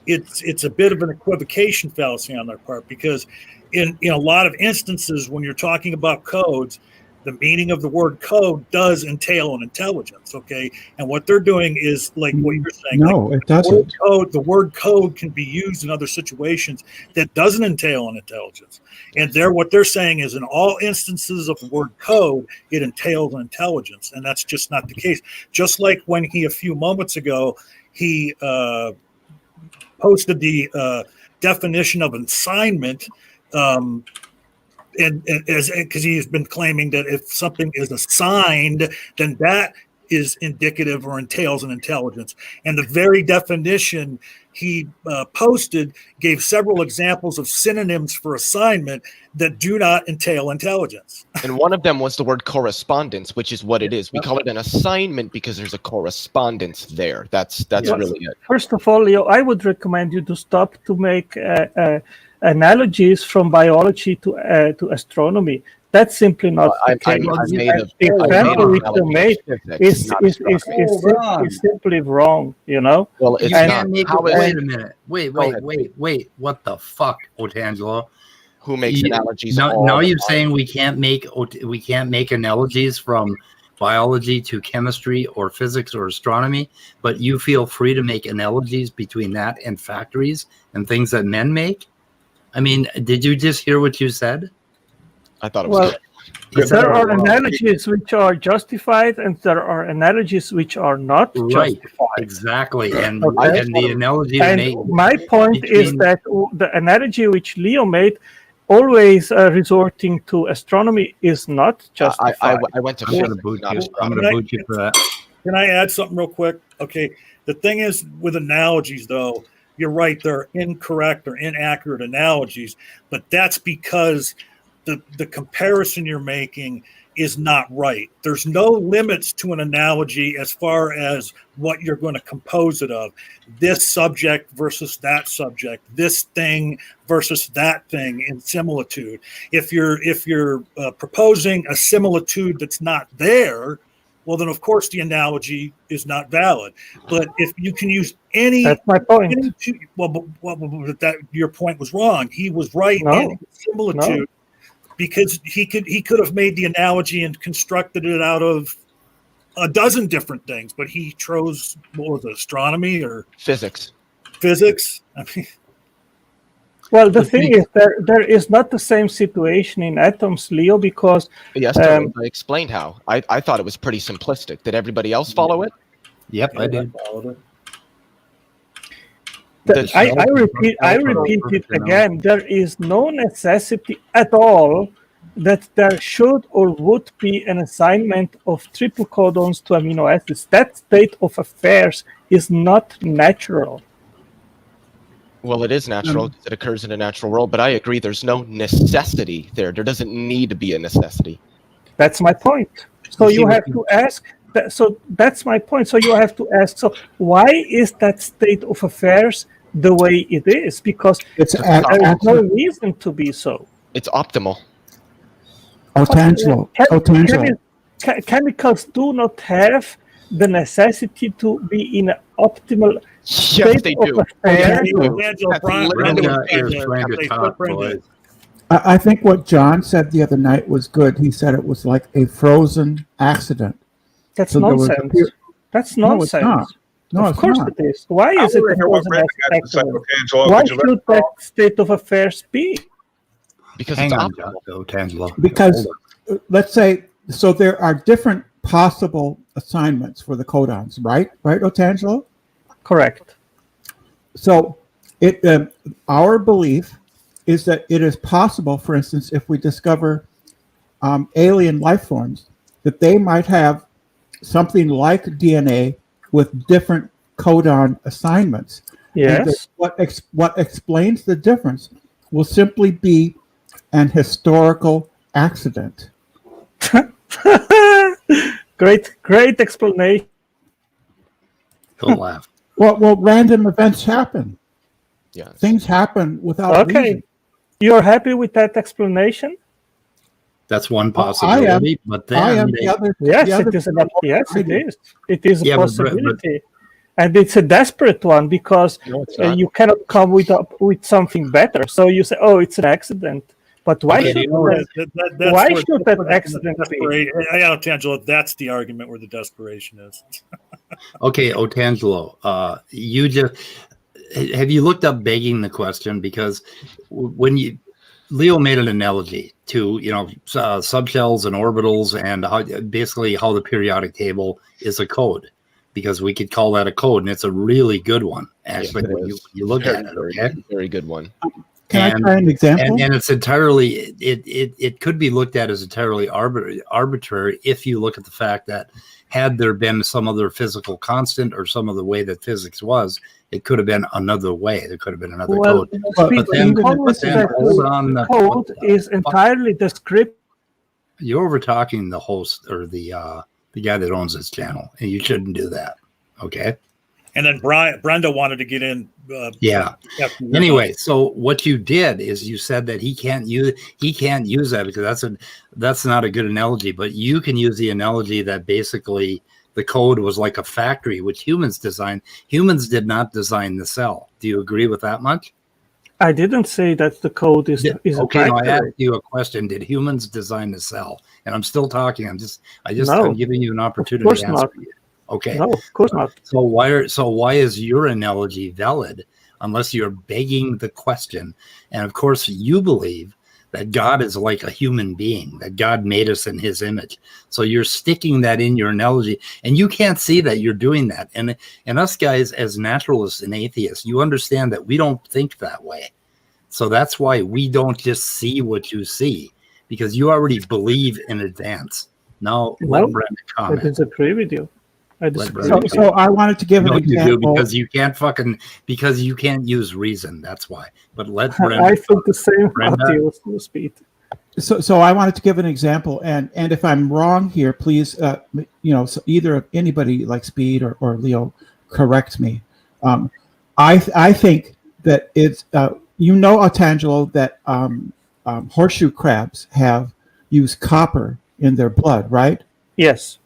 it's a bit of an equivocation fallacy on their part, because in a lot of instances when you're talking about codes, the meaning of the word code does entail an intelligence, okay? And what they're doing is like what you're saying.
No,
like,
it doesn't.
The word code can be used in other situations that doesn't entail an intelligence. And what they're saying is in all instances of the word code, it entails an intelligence. And that's just not the case. Just like when a few moments ago, he posted the definition of assignment, and because he's been claiming that if something is assigned, then that is indicative or entails an intelligence. And the very definition he posted gave several examples of synonyms for assignment that do not entail intelligence.
And one of them was the word correspondence, which is what it is. We call it an assignment because there's a correspondence there. That's really it.
First of all, Leo, I would recommend you to stop to make analogies from biology to astronomy. That's simply not the case. The example which you made is simply wrong, you know?
Well, it's not.
Wait a minute. Wait. What the fuck, Otangelo?
Who makes analogies?
Now you're saying we can't make analogies from biology to chemistry or physics or astronomy, but you feel free to make analogies between that and factories and things that men make? I mean, did you just hear what you said?
I thought it was good.
There are analogies which are justified, and there are analogies which are not justified.
Exactly. And the analogy
and my point is that the analogy which Leo made, always resorting to astronomy, is not justified.
I went to
I'm going to boot you for that.
Can I add something real quick? Okay. The thing is with analogies, though, you're right. They're incorrect or inaccurate analogies, but that's because the comparison you're making is not right. There's no limits to an analogy as far as what you're going to compose it of. This subject versus that subject, this thing versus that thing in similitude. If you're proposing a similitude that's not there, well, then of course the analogy is not valid. But if you can use any,
That's my point.
That your point was wrong. He was right.
No.
Any similitude.
No.
Because he could have made the analogy and constructed it out of a dozen different things, but he chose, what was it, astronomy or
Physics.
physics? I mean,
Well, the thing is, there is not the same situation in atoms, Leo, because
Yes, I explained how. I thought it was pretty simplistic. Did everybody else follow it?
Yep, I did.
I repeat it again. There is no necessity at all that there should or would be an assignment of triple codons to amino acids. That state of affairs is not natural.
Well, it is natural because it occurs in a natural world, but I agree there's no necessity there. There doesn't need to be a necessity.
That's my point. So you have to ask. So that's my point. So you have to ask. So why is that state of affairs the way it is? Because there is no reason to be so.
It's optimal.
Chemicals do not have the necessity to be in an optimal state
Yes, they do.
of affairs.
I think what John said the other night was good. He said it was like a frozen accident.
That's
So there was
nonsense.
a-
That's
No, it's
nonsense.
not. No,
Of
it's
course
not.
it is. Why is it a frozen accident? Why should that state of affairs be?
Because
Hang
it's
on,
optimal.
Tangelo.
Because
Hold
let's say, so there are different possible assignments for the codons, right? Right, Otangelo?
Correct.
So our belief is that it is possible, for instance, if we discover alien life forms, that they might have something like DNA with different codon assignments. And
Yes.
that what explains the difference will simply be an historical accident.
Great explanation.
Don't laugh.
Well, random events happen.
Yes.
Things happen without
Okay.
reason.
You're happy with that explanation?
That's one
I am.
possibility. But then
I am
they-
the other.
Yes,
the other
it is. Yes,
I
it
do.
is. It is a
Yeah, but-
possibility, and it's a desperate one because
No, it's not.
you cannot come with something better. So you say, "Oh, it's an accident." But why
Okay,
should
you know
that,
that's
why
where-
should that accident be?
Yeah, Tangelo, that's the argument where the desperation is.
Okay, Otangelo, you just have you looked up begging the question? Because when Leo made an analogy to subshells and orbitals and basically how the periodic table is a code, because we could call that a code, and it's a really good one actually.
Yes, it
when
is.
you look
Very,
at it,
very,
okay?
very good one.
Can I try an example?
And it's entirely it could be looked at as entirely arbitrary if you look at the fact that had there been some other physical constant or some other way that physics was, it could have been another way. There could have been another
Well,
code.
speaking
then-
always
but then
that
hold on,
the
what
code
the
is entirely descriptive.
You're over talking the host or the guy that owns this channel, and you shouldn't do that. Okay.
And then Brenda wanted to get in.
Yeah.
after your
Anyway, so what you did is you said that he can't use that because that's not a good analogy. But you can use the analogy that basically the code was like a factory which humans designed. Humans did not design the cell. Do you agree with that much?
I didn't say that the code is
Okay,
a
now I
factory.
asked you a question. Did humans design the cell? And I'm still talking. I'm
No.
giving you an opportunity
course
to answer
not.
you. Okay.
No, of course not.
So why is your analogy valid unless you're begging the question? And of course, you believe that God is like a human being, that God made us in his image. So you're sticking that in your analogy, and you can't see that you're doing that. And us guys, as naturalists and atheists, you understand that we don't think that way. So that's why we don't just see what you see, because you already believe in advance. Now, let
No,
Brenda
I
comment.
disagree with you. I
Let
disagree.
Brenda
So I wanted to give an
No, you do
example.
because you can't use reason. That's why. But let
I
Brenda.
think the same
Brenda?
about you, Speed.
So I wanted to give an example, and if I'm wrong here, please, so either anybody like Speed or Leo, correct me. I think that it's Otangelo, that horseshoe crabs have used copper in their blood, right?
Yes.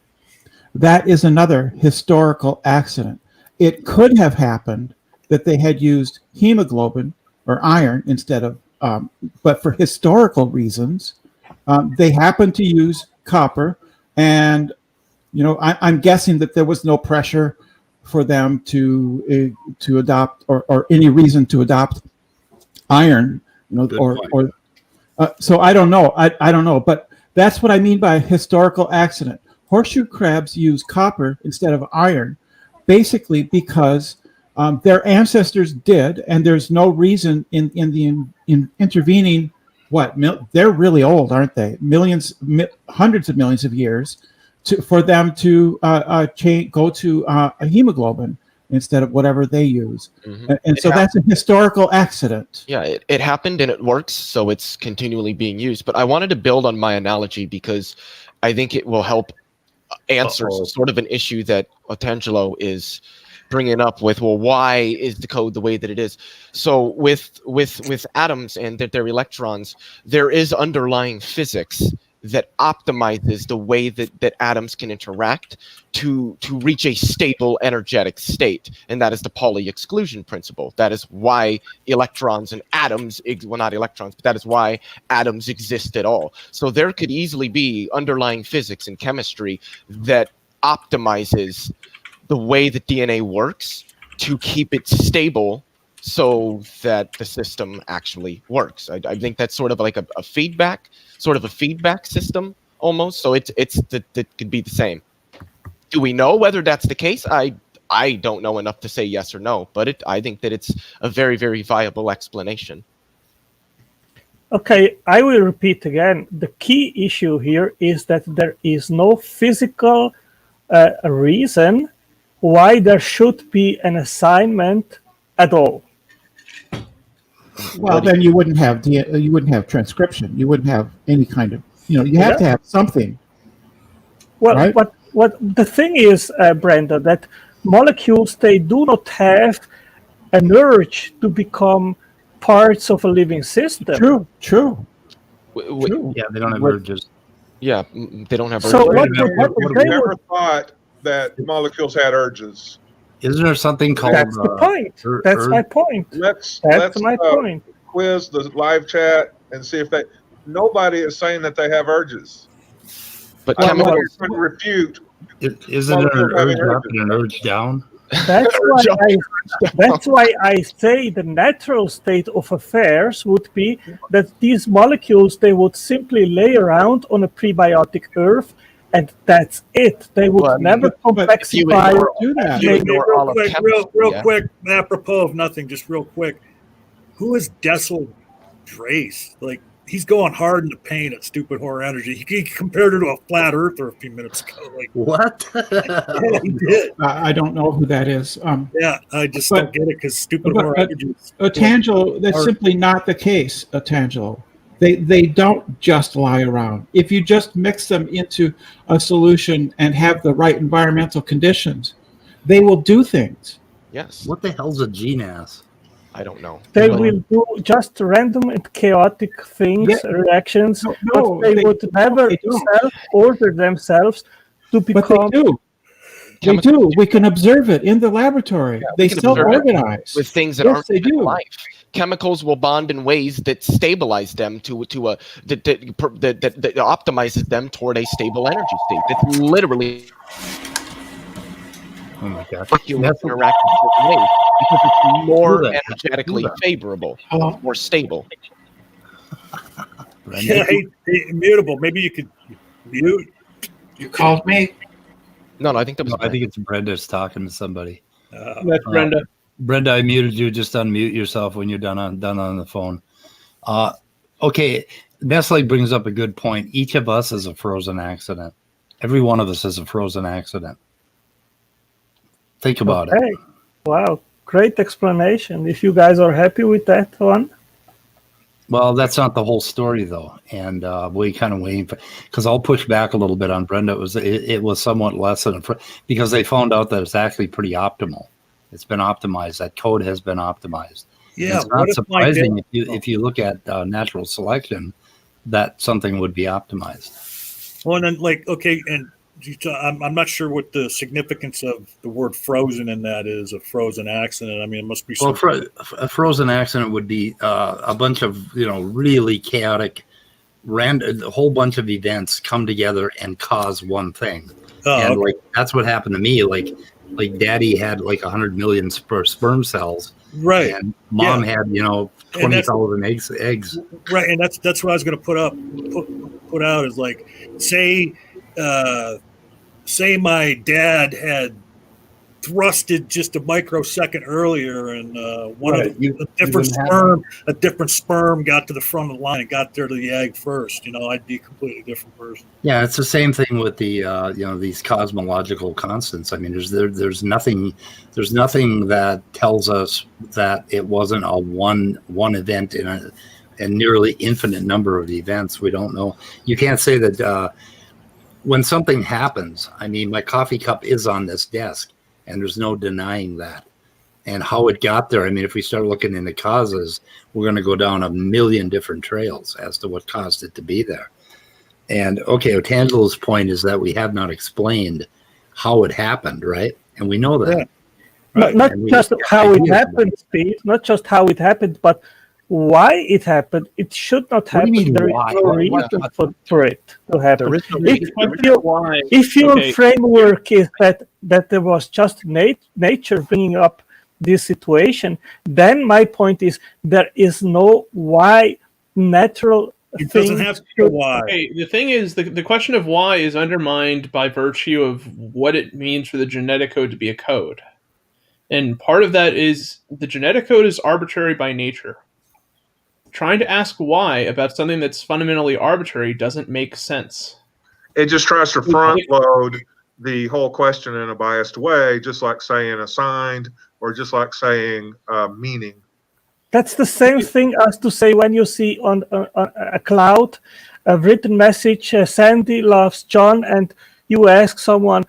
That is another historical accident. It could have happened that they had used hemoglobin or iron instead of, but for historical reasons, they happened to use copper. And, I'm guessing that there was no pressure for them to adopt or any reason to adopt iron, so I don't know. I don't know, but that's what I mean by a historical accident. Horseshoe crabs use copper instead of iron, basically because their ancestors did, and there's no reason in the intervening. They're really old, aren't they? Hundreds of millions of years, for them to go to a hemoglobin instead of whatever they use, and so that's a historical accident.
Yeah, it happened and it works, so it's continually being used. But I wanted to build on my analogy because I think it will help answer sort of an issue that Otangelo is bringing up with, well, why is the code the way that it is? So with atoms and their electrons, there is underlying physics that optimizes the way that atoms can interact to reach a stable energetic state. And that is the Pauli exclusion principle. That is why electrons and atoms, well, not electrons, but that is why atoms exist at all. So there could easily be underlying physics and chemistry that optimizes the way that DNA works to keep it stable so that the system actually works. I think that's sort of like a feedback system almost. So it could be the same. Do we know whether that's the case? I don't know enough to say yes or no, but I think that it's a very, very viable explanation.
Okay, I will repeat again. The key issue here is that there is no physical reason why there should be an assignment at all.
Well, then you wouldn't have transcription. You wouldn't have any kind of, you have to have something.
Well,
right?
what the thing is, Brenda, that molecules, they do not have an urge to become parts of a living system.
True.
True.
Yeah, they don't have urges.
Yeah, they don't have urges.
So
Wait a minute, we never thought that molecules had urges.
Isn't there something called?
That's the point. That's my point.
Let's
point.
Quiz the live chat and see if nobody is saying that they have urges.
But
Somebody could refute.
Isn't there an urge up and an urge down?
That's why I say the natural state of affairs would be that these molecules, they would simply lay around on a prebiotic earth, and that's it. They would never complexify or do that.
Real quick, apropos of nothing, just real quick. Who is Dessel Drace? Like, he's going hard in the paint at Stupid Horror Energy. He compared her to a flat earther a few minutes ago. Like,
what?
Yeah, he did.
I don't know who that is.
Yeah, I just don't get it because Stupid Horror Energy.
Otangelo, that's simply not the case, Otangelo. They don't just lie around. If you just mix them into a solution and have the right environmental conditions, they will do things.
Yes.
What the hell's a GNAS?
I don't know.
They will do just random and chaotic things, reactions, but they would never self-order themselves to become.
But they do. They do. We can observe it in the laboratory.
Yeah,
they self-organize
with things that aren't
they
in
do.
life. Chemicals will bond in ways that stabilize them that optimizes them toward a stable energy state. That's literally.
Oh my God!
Humans interact in certain ways because it's more energetically favorable, more stable.
Yeah, hey, mutable. Maybe you could mute.
You called me.
No, I think that was.
I think it's Brenda's talking to somebody.
That's Brenda.
Brenda, I muted you. Just unmute yourself when you're done on the phone. Okay, Nestle brings up a good point. Each of us is a frozen accident. Every one of us is a frozen accident. Think about it.
Okay. Wow. Great explanation. If you guys are happy with that one.
Well, that's not the whole story, though, and we kind of waiting for, because I'll push back a little bit on Brenda. It was somewhat less than because they found out that it's actually pretty optimal. It's been optimized. That code has been optimized.
Yeah,
it's not surprising if you look at natural selection that something would be optimized.
Well, and then okay, and I'm not sure what the significance of the word "frozen" in that is. A frozen accident. I mean, it must be.
Well, a frozen accident would be a bunch of really chaotic, a whole bunch of events come together and cause one thing. And
okay.
That's what happened to me. Like Daddy had 100 million sperm cells,
right?
And Mom had 20,000 eggs.
Right, and that's what I was going to put out is say my dad had thrusted just a microsecond earlier, and a different sperm got to the front of the line and got there to the egg first. I'd be a completely different person.
Yeah, it's the same thing with the these cosmological constants. I mean, there's nothing that tells us that it wasn't a one event in a nearly infinite number of events. We don't know. You can't say that when something happens. I mean, my coffee cup is on this desk, and there's no denying that. And how it got there, I mean, if we start looking into causes, we're going to go down a million different trails as to what caused it to be there. And okay, Otangela's point is that we have not explained how it happened, right? And we know that.
Yeah. Right? Not just how it happened, Steve, not just how it happened, but why it happened. It should not happen. There is no reason for it to happen. If your framework is that there was just nature bringing up this situation, then my point is there is no why natural.
It doesn't have to be why.
Okay, the thing is, the question of why is undermined by virtue of what it means for the genetic code to be a code. And part of that is the genetic code is arbitrary by nature. Trying to ask why about something that's fundamentally arbitrary doesn't make sense.
It just tries to front load the whole question in a biased way, just like saying assigned or just like saying meaning.
That's the same thing as to say when you see on a cloud a written message, Sandy loves John, and you ask someone,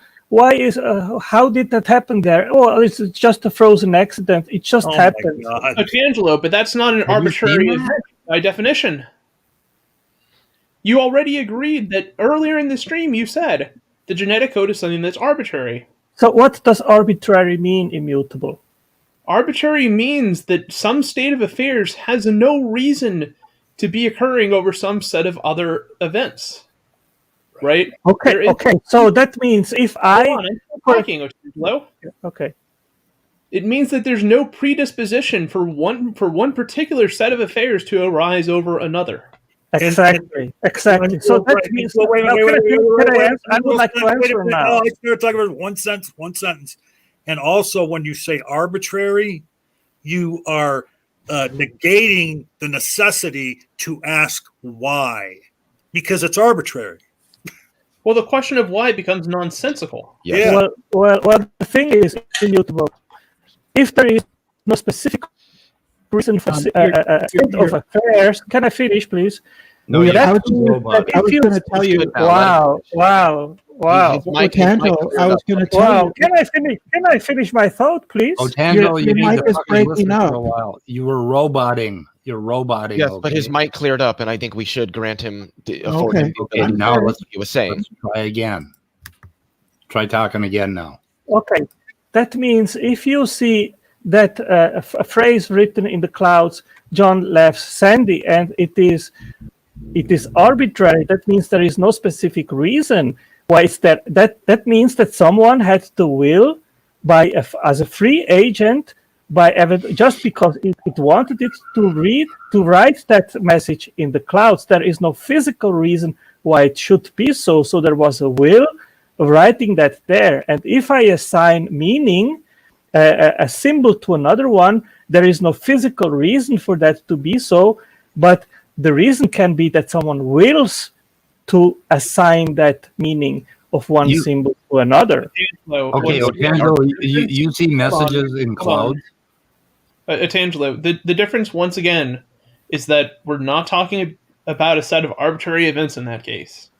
how did that happen there? Oh, it's just a frozen accident. It just happened.
Angelo, but that's not an arbitrary event by definition. You already agreed that earlier in the stream you said the genetic code is something that's arbitrary.
So what does arbitrary mean, immutable?
Arbitrary means that some state of affairs has no reason to be occurring over some set of other events. Right?
Okay. So that means if
I'm talking, Angelo.
Okay.
It means that there's no predisposition for one particular set of affairs to arise over another.
Exactly. So that means. I would like to answer now.
Let's talk about one sentence. And also, when you say arbitrary, you are negating the necessity to ask why, because it's arbitrary.
Well, the question of why becomes nonsensical.
Yeah.
Well, the thing is immutable. If there is no specific reason for state of affairs, can I finish, please?
No, I was going to tell you.
Wow.
Otangelo, I was going to tell you.
Can I finish my thought, please?
Otangelo, you need to fucking listen
up.
for a while. You were roboting. You're roboting.
Yes,
okay?
but his mic cleared up, and I think we should grant him afford him to
Okay, now
what he was saying.
Let's try again. Try talking again now.
Okay, that means if you see that a phrase written in the clouds, John loves Sandy, and it is arbitrary. That means there is no specific reason why it's there. That means that someone had the will as a free agent just because it wanted it to write that message in the clouds. There is no physical reason why it should be so. So there was a will of writing that there. And if I assign meaning, a symbol to another one, there is no physical reason for that to be so. But the reason can be that someone wills to assign that meaning, of one symbol to another.
Okay, Otangelo, you see messages in clouds?
Otangelo, the difference, once again, is that we're not talking about a set of arbitrary events in that case,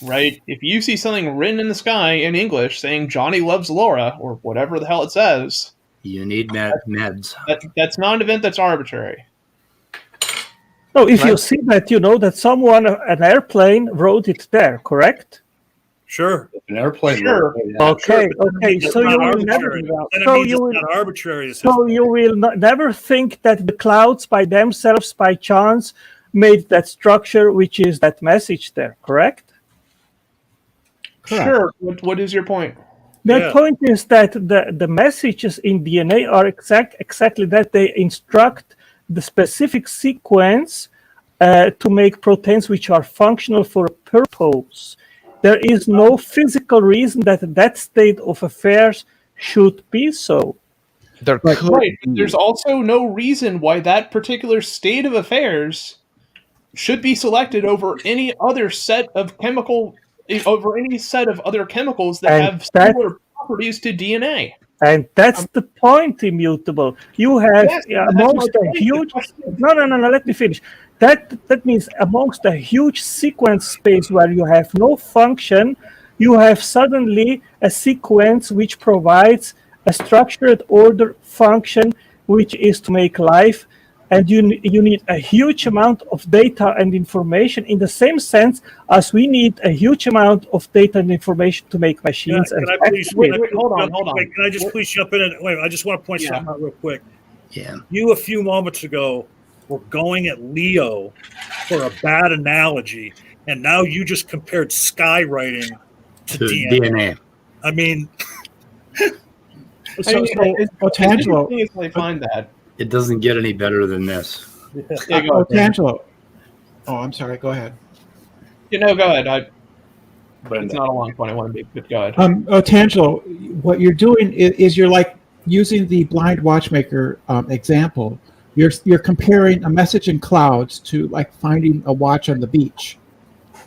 right? If you see something written in the sky in English saying Johnny loves Laura, or whatever the hell it says,
you need meds.
That's not an event that's arbitrary.
No, if you see that, you know that someone, an airplane, wrote it there, correct?
Sure.
An airplane.
Sure.
Okay. So you will never. So you will never think that the clouds by themselves, by chance, made that structure, which is that message there. Correct?
Sure. What is your point?
The point is that the messages in DNA are exactly that. They instruct the specific sequence to make proteins which are functional for a purpose. There is no physical reason that state of affairs should be so.
Right. There's also no reason why that particular state of affairs should be selected over any other set of other chemicals that have similar properties to DNA.
And that's the point, immutable. You have amongst a huge... No, let me finish. That means amongst a huge sequence space where you have no function, you have suddenly a sequence which provides a structured order function, which is to make life. And you need a huge amount of data and information in the same sense as we need a huge amount of data and information to make machines.
Hold on. Wait, can I just please jump in? Wait, I just want to point something out real quick.
Yeah.
You, a few moments ago, were going at Leo for a bad analogy, and now you just compared skywriting to DNA. I mean...
Otangelo,
I find that.
It doesn't get any better than this.
Otangelo. Oh, I'm sorry. Go ahead.
Go ahead. It's not a long point. I want to be, but go ahead.
Otangelo, what you're doing is you're like using the blind watchmaker example. You're comparing a message in clouds to like finding a watch on the beach.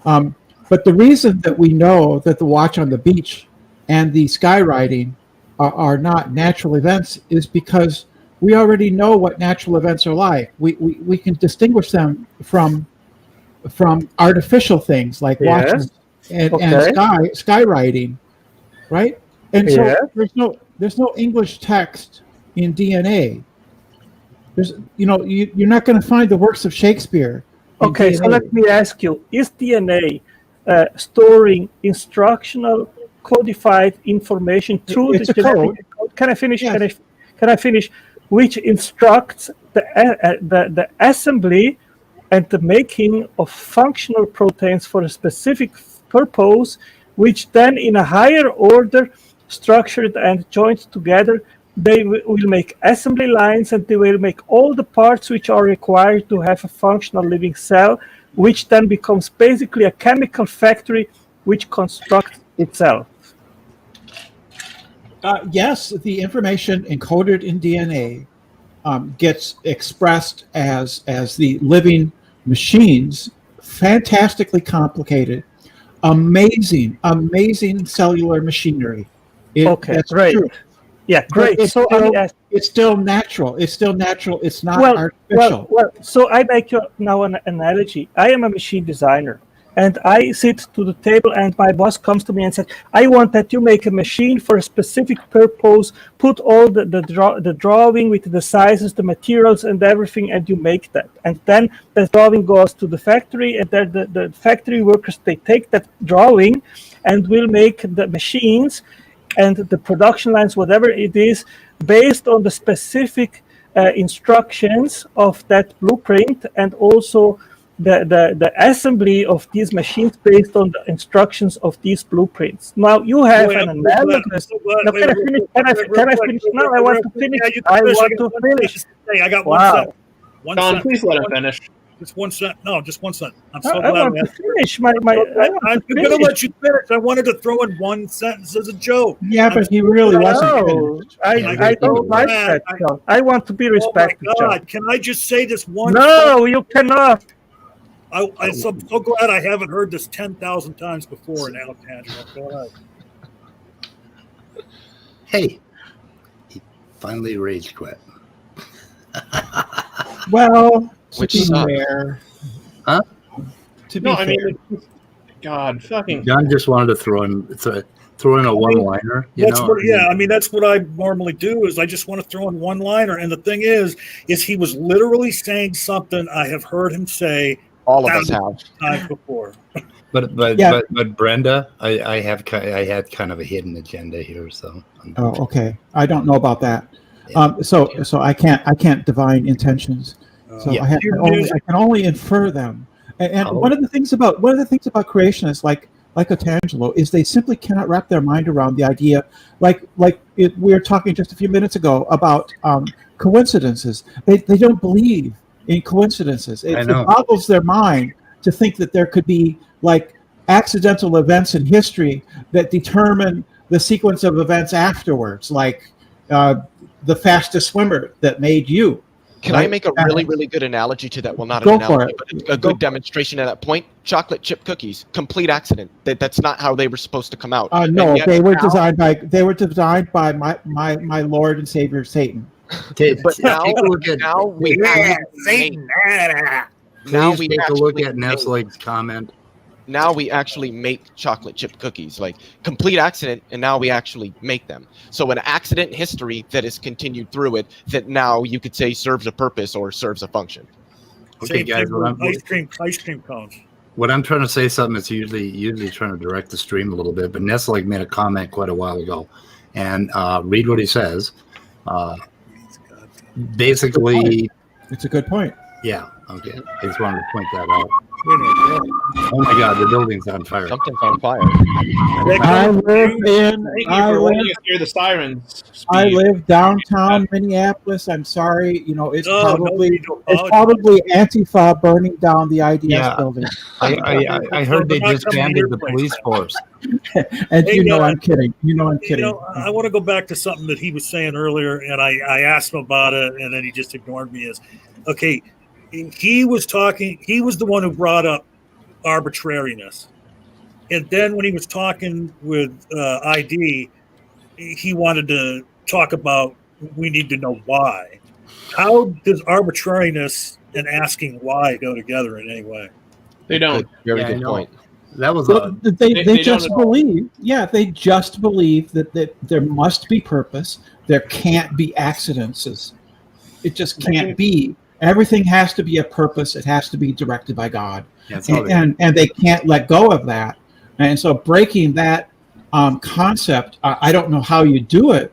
But the reason that we know that the watch on the beach and the skywriting are not natural events is because we already know what natural events are like. We can distinguish them from artificial things like watches and skywriting, right? And so there's no English text in DNA. You're not going to find the works of Shakespeare.
Okay, so let me ask you: is DNA storing instructional codified information through the genetic code? Can I finish? Yes. Can I finish? Which instructs the assembly and the making of functional proteins for a specific purpose, which then in a higher order, structured and joined together, they will make assembly lines and they will make all the parts which are required to have a functional living cell, which then becomes basically a chemical factory which constructs itself.
Yes, the information encoded in DNA gets expressed as the living machines, fantastically complicated, amazing cellular machinery. That's
great.
True.
Yeah, great.
It's still natural. It's not artificial.
Well, so I make you now an analogy. I am a machine designer. And I sit to the table and my boss comes to me and said, I want that you make a machine for a specific purpose, put all the drawing with the sizes, the materials and everything, and you make that. And then the drawing goes to the factory, and then the factory workers, they take that drawing and will make the machines and the production lines, whatever it is, based on the specific instructions of that blueprint, and also the assembly of these machines based on the instructions of these blueprints. Now you have an analogous. Can I finish? No, I want to finish. I want to finish.
I got one sentence.
Don, please let him finish.
Just one sentence. No, just one sentence. I'm so
I
glad
want to finish. I'm
going to let you finish. I wanted to throw in one sentence as a joke.
Yeah, but he really wasn't finished.
I don't like that, John. I want to be respected.
Oh my God! Can I just say this one?
No, you cannot.
I'm so glad I haven't heard this 10,000 times before now, Angela. Go ahead.
Hey, he finally rage quit.
Well, to
Which
be
sucks.
fair,
Huh?
To be
No,
fair,
I mean, God, fucking.
John just wanted to throw in a one-liner.
That's what I normally do is I just want to throw in one liner. And the thing is he was literally saying something I have heard him say
All of us have.
times before.
But
Yeah.
Brenda, I had kind of a hidden agenda here, so.
oh, okay. I don't know about that.
Yeah.
So I can't divine intentions. So
Yeah.
I can only infer them. And
Oh.
one of the things about creationists like Otangelo is they simply cannot wrap their mind around the idea, we were talking just a few minutes ago about coincidences. They don't believe in coincidences. It boggles their mind to think that there could be like accidental events in history that determine the sequence of events afterwards, like the fastest swimmer that made you.
Can I make a really, really good analogy to that? Well, not
Go
an
for
analogy, but a good demonstration of that point. Chocolate chip cookies, complete accident. That's not how they were supposed to come out.
No, they were designed by my Lord and Savior Satan.
But now,
take a look at
now we
Satan. Please take a look at Nestle's comment.
Now we actually make chocolate chip cookies, like complete accident, and now we actually make them. So an accident in history that is continued through it, that now you could say serves a purpose or serves a function.
Okay, guys,
ice cream cones.
What I'm trying to say something is usually trying to direct the stream a little bit, but Nestle made a comment quite a while ago, and read what he says. Basically,
it's a good point.
Yeah. Okay. I just wanted to point that out. Oh my God, the building's on fire.
Something's on fire.
I live
Hear the sirens.
I live downtown Minneapolis. I'm sorry, it's probably Antifa burning down the IDS building.
I heard they disbanded the police force.
And I'm kidding. I'm kidding.
I want to go back to something that he was saying earlier, and I asked him about it, and then he just ignored me. Okay, he was the one who brought up arbitrariness. And then when he was talking with ID, he wanted to talk about we need to know why. How does arbitrariness and asking why go together in any way?
They don't.
Very good point.
That was
they just believe. Yeah, they just believe that there must be purpose. There can't be accidents. It just can't be. Everything has to be a purpose. It has to be directed by God, and they can't let go of that. And so breaking that concept, I don't know how you do it.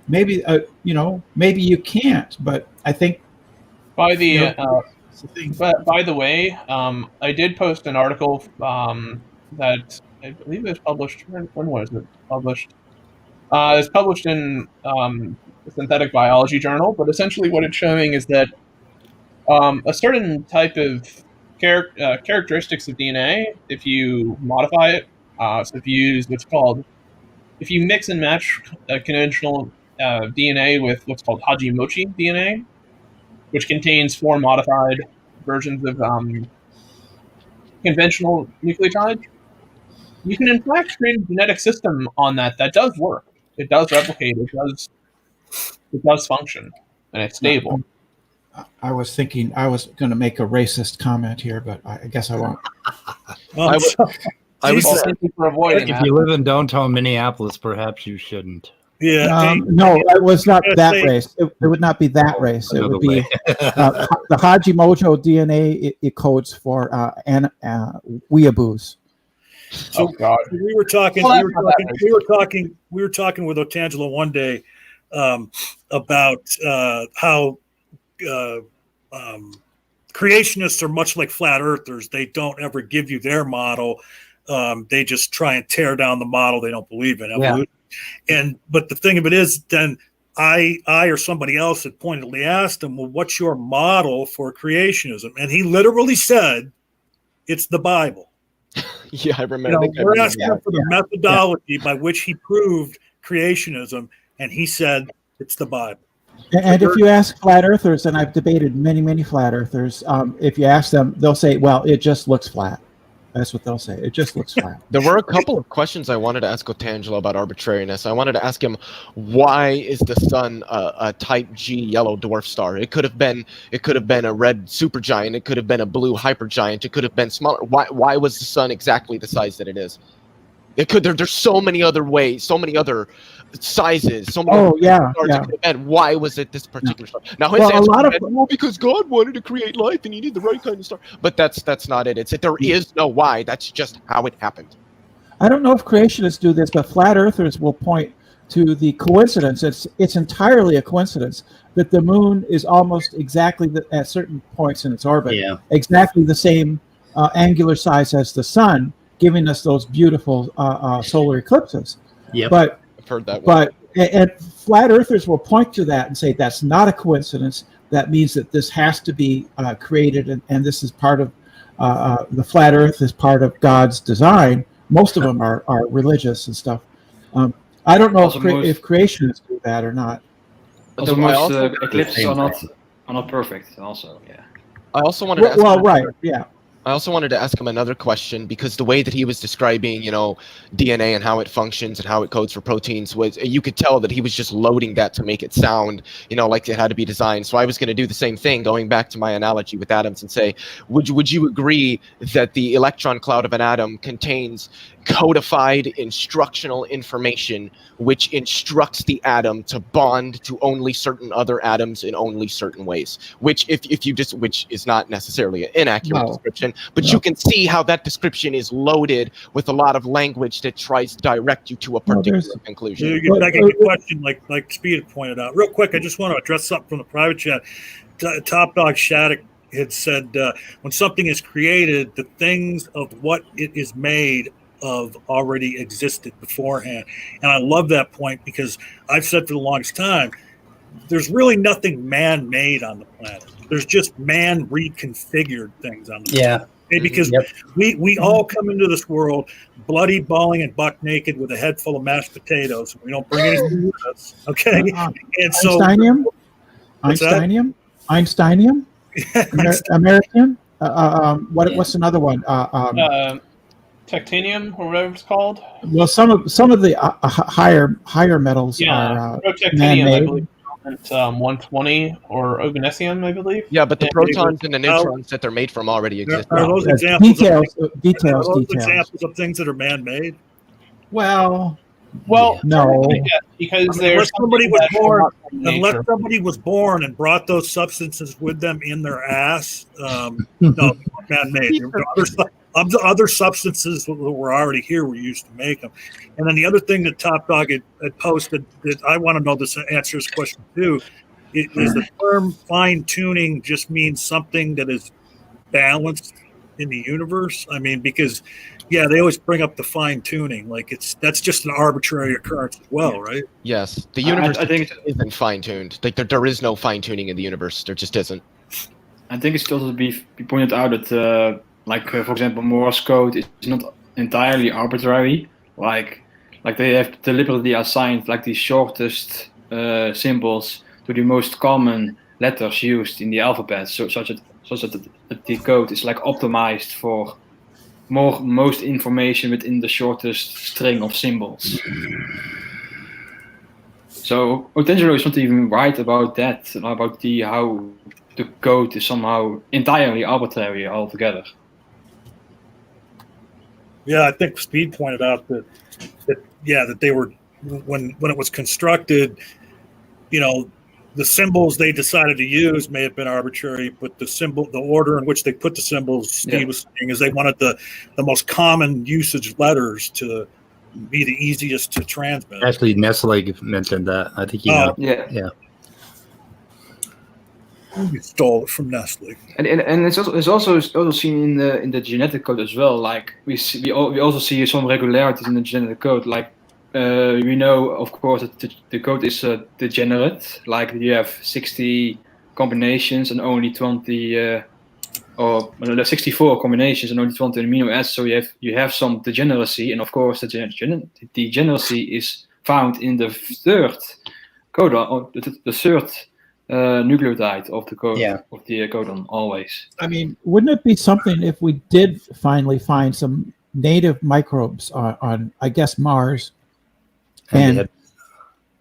Maybe maybe you can't. But I think
by the way, I did post an article that I believe was published. When was it published? It was published in the Synthetic Biology Journal. But essentially, what it's showing is that a certain type of characteristics of DNA, if you modify it, so if you use if you mix and match conventional DNA with what's called Hajimochi DNA, which contains 4 modified versions of conventional nucleotides, you can in fact create a genetic system on that does work. It does replicate. It does function, and it's stable.
I was thinking I was going to make a racist comment here, but I guess I won't.
I was thinking for avoiding
if you live in downtown Minneapolis, perhaps you shouldn't.
Yeah.
No, it was not that race. It would not be that race. It would be the Hajimoto DNA. It codes for weeaboos.
So God. We were talking with Otangelo one day about how creationists are much like flat earthers. They don't ever give you their model. They just try and tear down the model they don't believe in. Yeah. But the thing of it is, then I or somebody else had pointedly asked him, well, what's your model for creationism? And he literally said, it's the Bible.
Yeah, I remember.
We're asking him for the methodology by which he proved creationism, and he said, it's the Bible.
And if you ask flat earthers, and I've debated many flat earthers, if you ask them, they'll say, well, it just looks flat. That's what they'll say. It just looks flat.
There were a couple of questions I wanted to ask Otangelo about arbitrariness. I wanted to ask him, why is the sun a type G yellow dwarf star? It could have been a red supergiant. It could have been a blue hypergiant. It could have been smaller. Why was the sun exactly the size that it is? It could. There's so many other ways, so many other sizes, so many other stars it could have been. Why was it this particular star? Now his answer is, well, because God wanted to create life and he needed the right kind of star. But that's not it. There is no why. That's just how it happened.
I don't know if creationists do this, but flat earthers will point to the coincidence. It's entirely a coincidence that the moon is almost exactly at certain points in its orbit, exactly the same angular size as the sun, giving us those beautiful solar eclipses.
Yep.
But
I've heard that one.
And flat earthers will point to that and say that's not a coincidence. That means that this has to be created, and this is part of the flat Earth is part of God's design. Most of them are religious and stuff. I don't know if creationists do that or not.
Also, most eclipses are not perfect. Also, yeah.
I also wanted to ask
I
also wanted to ask him another question, because the way that he was describing, DNA and how it functions and how it codes for proteins was, you could tell that he was just loading that to make it sound, like it had to be designed. So I was going to do the same thing, going back to my analogy with atoms, and say, would you agree that the electron cloud of an atom contains codified instructional information which instructs the atom to bond to only certain other atoms in only certain ways, which which is not necessarily an inaccurate description, but you can see how that description is loaded with a lot of language that tries to direct you to a particular conclusion.
You get back at your question, like Speed pointed out. Real quick, I just want to address something from the private chat. Top Dog Shattuck had said, when something is created, the things of what it is made of already existed beforehand. And I love that point, because I've said for the longest time, there's really nothing man-made on the planet. There's just man reconfigured things on the planet. Okay? Because we all come into this world bloody, bawling, and buck naked with a head full of mashed potatoes. We don't bring anything with us. Okay. And so
Einsteinium? American? What's another one?
Titanium, or whatever it's called.
Well, some of the higher metals are
titanium, I believe. It's 120 or oganessium, I believe.
Yeah, but the protons and the neutrons that they're made from already exist.
Are those examples
details
examples of things that are man-made?
Well,
no,
because
unless somebody was born and brought those substances with them in their ass, no, man-made. Other substances that were already here, we used to make them. And then the other thing that Top Dog had posted, that I want to know this answers question too, is the term fine-tuning just means something that is balanced in the universe? I mean, because they always bring up the fine-tuning, like that's just an arbitrary occurrence as well, right?
Yes, the universe isn't fine-tuned. Like there is no fine-tuning in the universe. There just isn't.
I think it's also to be pointed out that, for example, Morse code is not entirely arbitrary. Like they have deliberately assigned the shortest symbols to the most common letters used in the alphabet, such that the code is optimized for most information within the shortest string of symbols. So Otangelo is not even right about that, about how the code is somehow entirely arbitrary altogether.
Yeah, I think Speed pointed out that they were, when it was constructed, the symbols they decided to use may have been arbitrary, but the order in which they put the symbols, Steve was saying, is they wanted the most common usage letters to be the easiest to transmit.
Actually, Nestle mentioned that. I think yeah.
You stole it from Nestle,
and it's also seen in the genetic code as well. We also see some regularities in the genetic code. We know, of course, that the code is degenerate. You have 60 combinations and only 20, or 64 combinations and only 20 amino acids. So you have some degeneracy, and of course, the degeneracy is found in the third codon, or the third nucleotide of the code
Yeah.
of the codon always.
I mean, wouldn't it be something if we did finally find some native microbes on I guess, Mars, and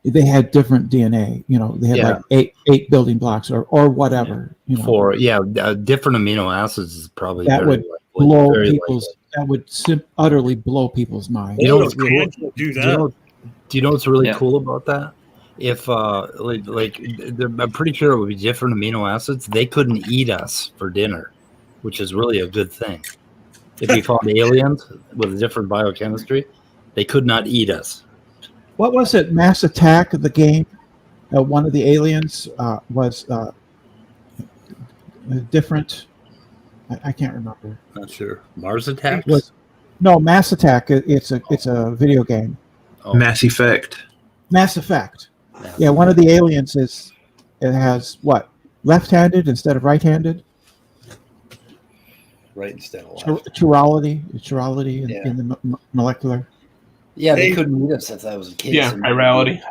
they had different DNA? You know, they had like eight building blocks or whatever. You know,
different amino acids is probably
that
very
would
likely,
blow
very
people's.
likely.
That would utterly blow people's minds.
You know what's
cool?
cool?
Do
Do
that.
you know what's really
Yeah.
cool about that? If I'm pretty sure it would be different amino acids. They couldn't eat us for dinner, which is really a good thing. If we found aliens with a different biochemistry, they could not eat us.
What was it? Mass Attack, the game. One of the aliens was different. I can't remember.
Not sure. Mars Attacks?
No, Mass Attack. It's a video game.
Oh,
Mass Effect.
Mass Effect. Yeah, one of the aliens has what? Left-handed instead of right-handed.
right instead of left.
Chirality
Yeah.
in the molecular.
Yeah, they
Hey.
couldn't eat us if that was the case.
Yeah, chirality.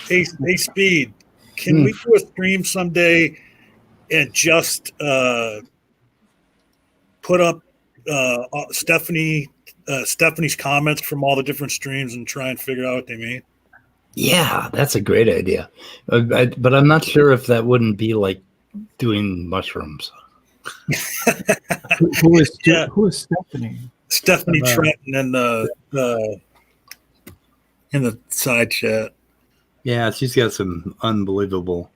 Hey, Speed, can we do a stream someday and just put up Stephanie's comments from all the different streams and try and figure out what they mean?
Yeah, that's a great idea. But I'm not sure if that wouldn't be like doing mushrooms.
Who is
Yeah.
who is Stephanie?
Stephanie Trenton in the side chat.
Yeah, she's got some unbelievable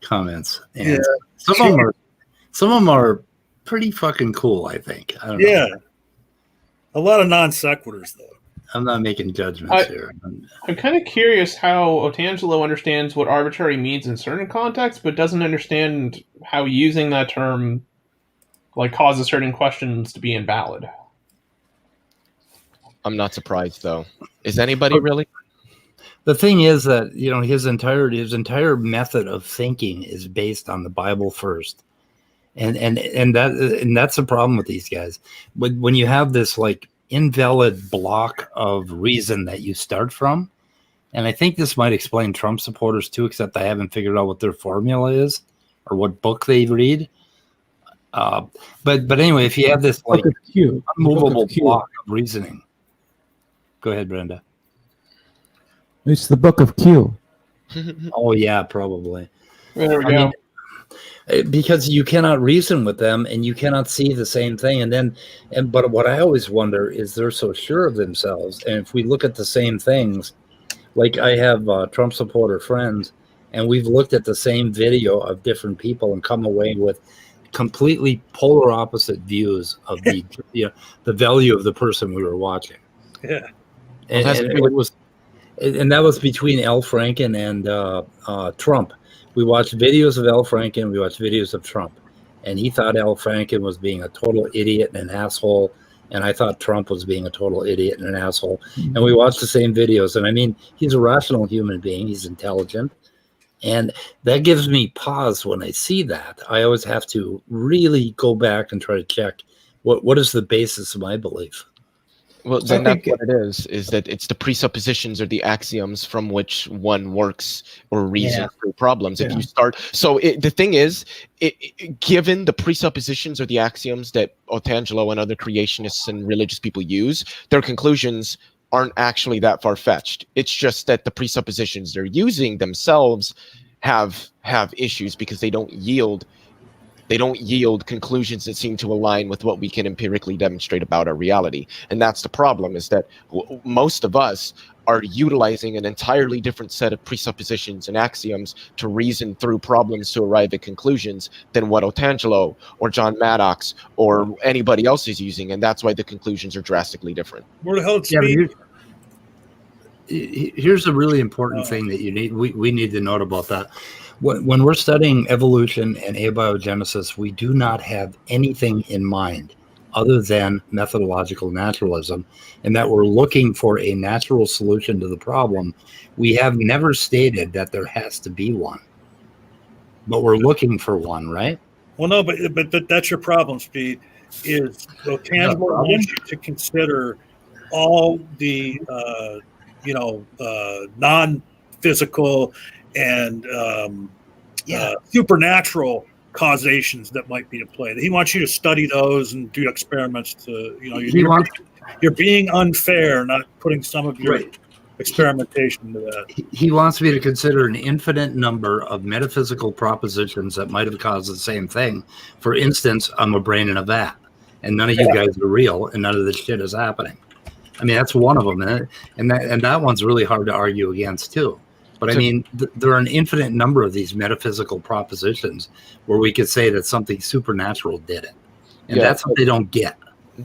comments. And
Yeah.
some of them are pretty fucking cool, I think. I don't know.
Yeah. A lot of non sequiturs, though.
I'm not making judgments here.
I'm kind of curious how Otangelo understands what arbitrary means in certain contexts, but doesn't understand how using that term like causes certain questions to be invalid.
I'm not surprised though. Is anybody really?
The thing is that, you know, his entire method of thinking is based on the Bible first. And that's the problem with these guys. When you have this like invalid block of reason that you start from, and I think this might explain Trump supporters too, except I haven't figured out what their formula is or what book they read. But anyway, if you have this like unmovable block of reasoning, go ahead, Brenda.
It's the Book of Q.
Oh yeah, probably.
There we go.
Because you cannot reason with them and you cannot see the same thing. But what I always wonder is they're so sure of themselves. And if we look at the same things, like I have Trump supporter friends, and we've looked at the same video of different people and come away with completely polar opposite views of the the value of the person we were watching.
Yeah.
And that was between Al Franken and Trump. We watched videos of Al Franken, we watched videos of Trump. And he thought Al Franken was being a total idiot and an asshole. And I thought Trump was being a total idiot and an asshole. And we watched the same videos. And I mean, he's a rational human being. He's intelligent. And that gives me pause when I see that. I always have to really go back and try to check what is the basis of my belief.
Well, then that's what it is that it's the presuppositions or the axioms from which one works or reasons through problems. If you start, the thing is, given the presuppositions or the axioms that Otangelo and other creationists and religious people use, their conclusions aren't actually that far-fetched. It's just that the presuppositions they're using themselves have issues because they don't yield conclusions that seem to align with what we can empirically demonstrate about our reality. And that's the problem, is that most of us are utilizing an entirely different set of presuppositions and axioms to reason through problems to arrive at conclusions than what Otangelo or John Maddox or anybody else is using. And that's why the conclusions are drastically different.
Where the hell did Speed?
Here's a really important thing that we need to note about that. When we're studying evolution and abiogenesis, we do not have anything in mind other than methodological naturalism, and that we're looking for a natural solution to the problem. We have never stated that there has to be one, but we're looking for one, right?
Well, no, but that's your problem, Speed, is Otangelo wants you to consider all the non-physical and supernatural causations that might be at play. He wants you to study those and do experiments to, you're being unfair, not putting some of your experimentation into that.
He wants me to consider an infinite number of metaphysical propositions that might have caused the same thing. For instance, I'm a brain in a vat, and none of you guys are real, and none of this shit is happening. I mean, that's one of them, and that one's really hard to argue against too. But I mean, there are an infinite number of these metaphysical propositions where we could say that something supernatural did it, and that's what they don't get.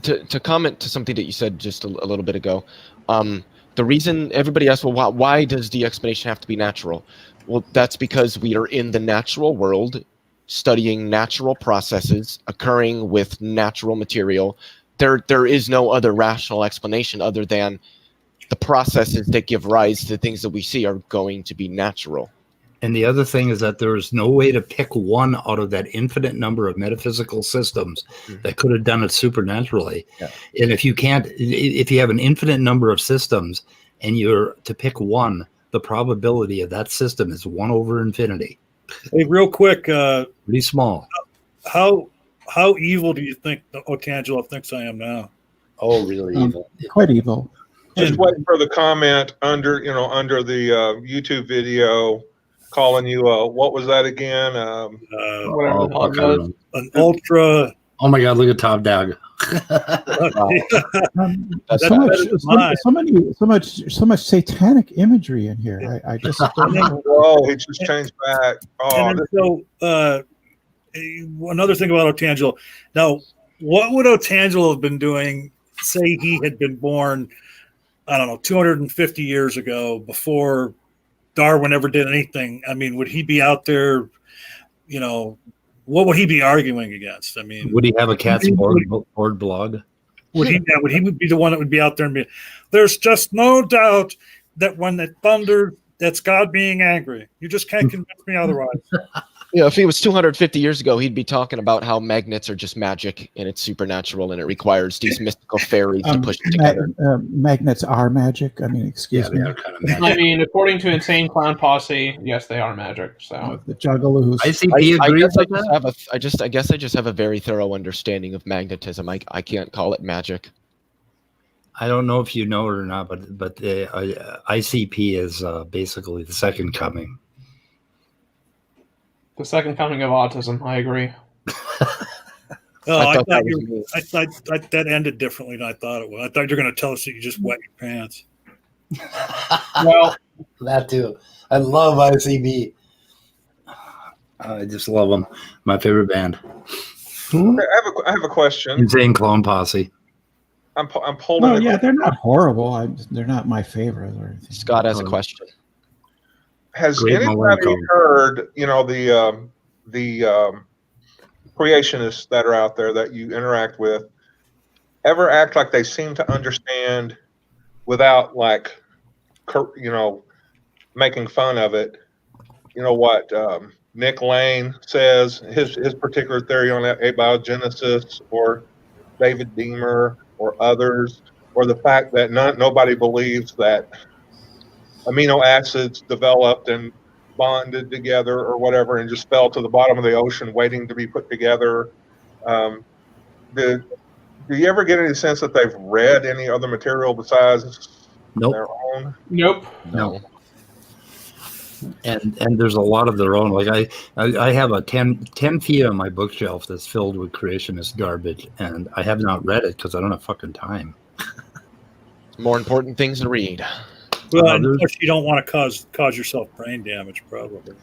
To comment to something that you said just a little bit ago, the reason everybody asks, well, why does the explanation have to be natural? Well, that's because we are in the natural world, studying natural processes occurring with natural material. There is no other rational explanation other than the processes that give rise to the things that we see are going to be natural.
And the other thing is that there is no way to pick one out of that infinite number of metaphysical systems that could have done it supernaturally. Yeah. And if you have an infinite number of systems and you're to pick one, the probability of that system is 1 over infinity.
Hey, real quick,
pretty small.
How evil do you think Otangelo thinks I am now?
Oh, really evil.
Quite evil.
Just waiting for the comment under the YouTube video, calling you what was that again?
An ultra.
Oh my God! Look at Top Dog.
So much satanic imagery in here. I just.
Oh, he just changed back.
Oh, another thing about Otangelo. Now, what would Otangelo have been doing? Say he had been born, I don't know, 250 years ago, before Darwin ever did anything. I mean, would he be out there, what would he be arguing against? I mean,
would he have a cat's board blog?
Would he be the one that would be out there and be, there's just no doubt that when it thunders, that's God being angry. You just can't convince me otherwise.
Yeah, if he was 250 years ago, he'd be talking about how magnets are just magic and it's supernatural and it requires these mystical fairies to push it together.
Magnets are magic. I mean, excuse me.
They are kind of magic.
I mean, according to Insane Clown Posse, yes, they are magic. So
the Juggaloos.
I guess I just have a very thorough understanding of magnetism. I can't call it magic.
I don't know if you know it or not, but the ICP is basically the second coming.
The second coming of autism. I agree.
I thought that ended differently than I thought it would. I thought you were going to tell us that you just wet your pants.
Well,
that too. I love ICB. I just love them. My favorite band.
I have a question.
Insane Clown Posse.
I'm holding.
Oh yeah, they're not horrible. They're not my favorite or anything.
Scott has a question.
Has anybody heard, the creationists that are out there that you interact with ever act like they seem to understand without making fun of it? You know what Nick Lane says, his particular theory on abiogenesis, or David Deemer or others, or the fact that nobody believes that amino acids developed and bonded together or whatever and just fell to the bottom of the ocean waiting to be put together. Do you ever get any sense that they've read any other material besides their own?
Nope.
No. And there's a lot of their own. Like I have a 10 feet on my bookshelf that's filled with creationist garbage, and I have not read it because I don't have fucking time.
More important things to read.
Well, of course, you don't want to cause yourself brain damage, probably.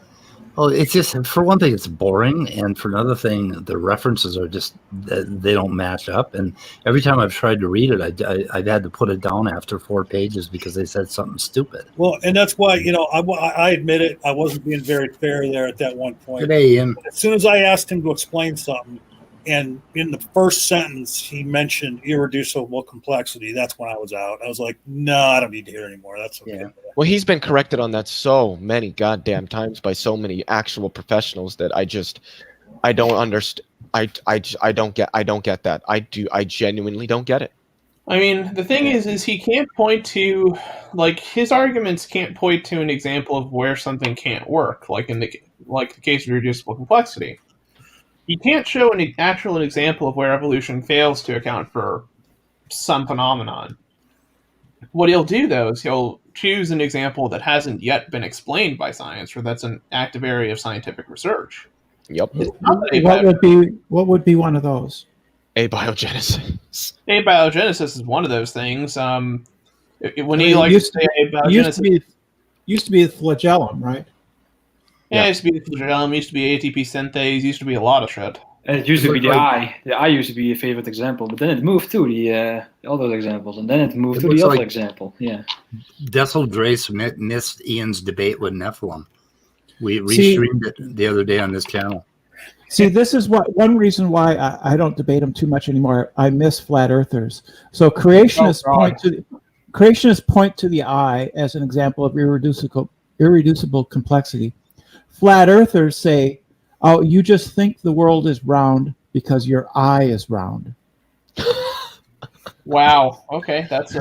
Well, it's just, for one thing, it's boring, and for another thing, the references are just, they don't match up. And every time I've tried to read it, I've had to put it down after 4 pages because they said something stupid.
Well, and that's why, I admit it, I wasn't being very fair there at that one point.
Good day, Ian.
As soon as I asked him to explain something, and in the first sentence, he mentioned irreducible complexity. That's when I was out. I was like, no, I don't need to hear anymore. That's okay.
Yeah.
Well, he's been corrected on that so many goddamn times by so many actual professionals that I don't understand. I don't get that. I genuinely don't get it.
I mean, the thing is he can't point to, his arguments can't point to an example of where something can't work. Like like the case of reducible complexity. You can't show an actual example of where evolution fails to account for some phenomenon. What he'll do, though, is he'll choose an example that hasn't yet been explained by science, or that's an active area of scientific research.
Yep.
What would be one of those?
Abiogenesis.
Abiogenesis is one of those things. When he
Used
say abiogenesis,
used to be the flagellum, right?
yeah, it used to be the flagellum, used to be ATP synthase, used to be a lot of shit.
And it used to be the eye. The eye used to be a favorite example, but then it moved to the other examples, and then it moved to the other example. Yeah.
Dessel Drace missed Ian's debate with Nephilim. We restreamed it the other day on this channel.
See, this is one reason why I don't debate them too much anymore. I miss flat earthers. So creationists point to the eye as an example of irreducible complexity. Flat earthers say, "Oh, you just think the world is round because your eye is round."
Wow. Okay, that's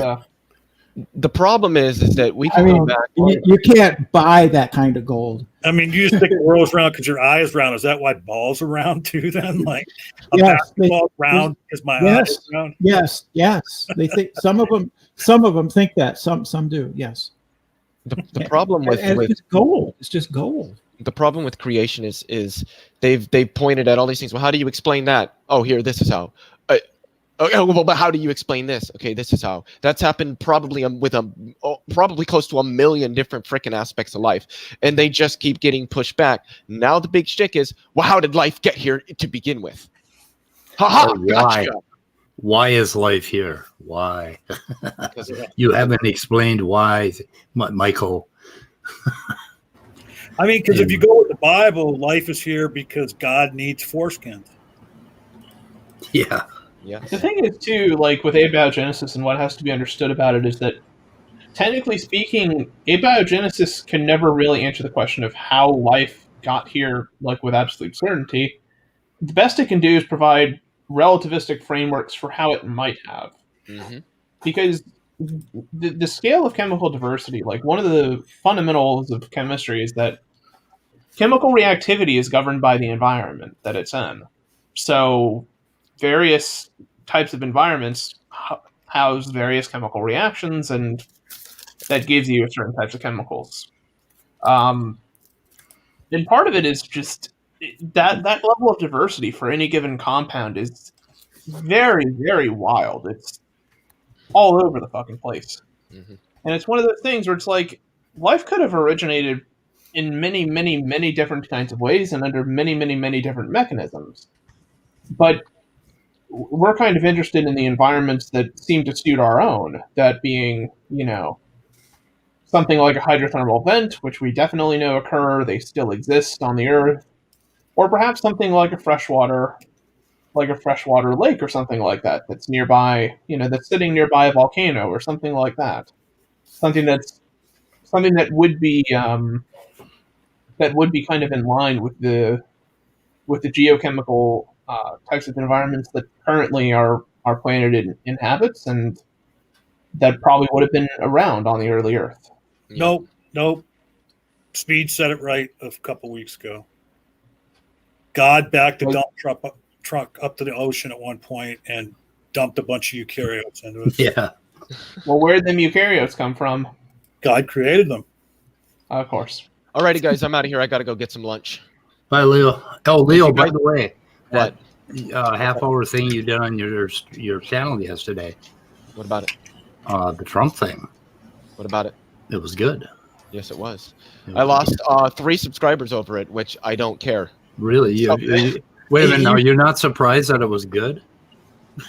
The problem is that we can go back.
You can't buy that kind of gold.
I mean, you just think the world's round because your eye is round. Is that why balls are round too? Then, like a basketball round because my eye is round.
Yes. They think some of them think that. Some do. Yes.
The problem with
it's gold. It's just gold.
The problem with creation is they've pointed at all these things. Well, how do you explain that? Oh, here, this is how. Okay, well, but how do you explain this? Okay, this is how. That's happened probably with probably close to 1 million different freaking aspects of life, and they just keep getting pushed back. Now the big shtick is, well, how did life get here to begin with? Ha gotcha.
Why is life here? Why? You haven't explained why, Michael.
I mean, because if you go with the Bible, life is here because God needs foreskins.
Yeah.
Yeah.
The thing is, too, like with abiogenesis and what has to be understood about it is that, technically speaking, abiogenesis can never really answer the question of how life got here, like with absolute certainty. The best it can do is provide relativistic frameworks for how it might have.
Mm-hmm.
Because the scale of chemical diversity, like one of the fundamentals of chemistry is that chemical reactivity is governed by the environment that it's in. So various types of environments house various chemical reactions, and that gives you certain types of chemicals. And part of it is just that level of diversity for any given compound is very, very wild. It's all over the fucking place.
Mm-hmm.
And it's one of those things where it's like life could have originated in many, many, many different kinds of ways and under many, many, many different mechanisms. But we're kind of interested in the environments that seem to suit our own, that being, something like a hydrothermal vent, which we definitely know occur, they still exist on the Earth, or perhaps something like a freshwater lake or something like that, that's nearby, that's sitting nearby a volcano or something like that. Something that would be kind of in line with the geochemical types of environments that currently our planet inhabits, and that probably would have been around on the early Earth.
Yeah. Nope. Speed said it right a couple weeks ago. God backed the dump truck up to the ocean at one point and dumped a bunch of eukaryotes into it.
Yeah.
Well, where did them eukaryotes come from?
God created them.
Of course.
Alrighty, guys, I'm out of here. I got to go get some lunch.
Bye, Leo. Oh, Leo, by the way,
What?
that half-hour thing you did on your channel yesterday,
What about it?
the Trump thing,
What about it?
it was good.
Yes, it was. I lost 3 subscribers over it, which I don't care.
Really? Wait a minute. Now, you're not surprised that it was good?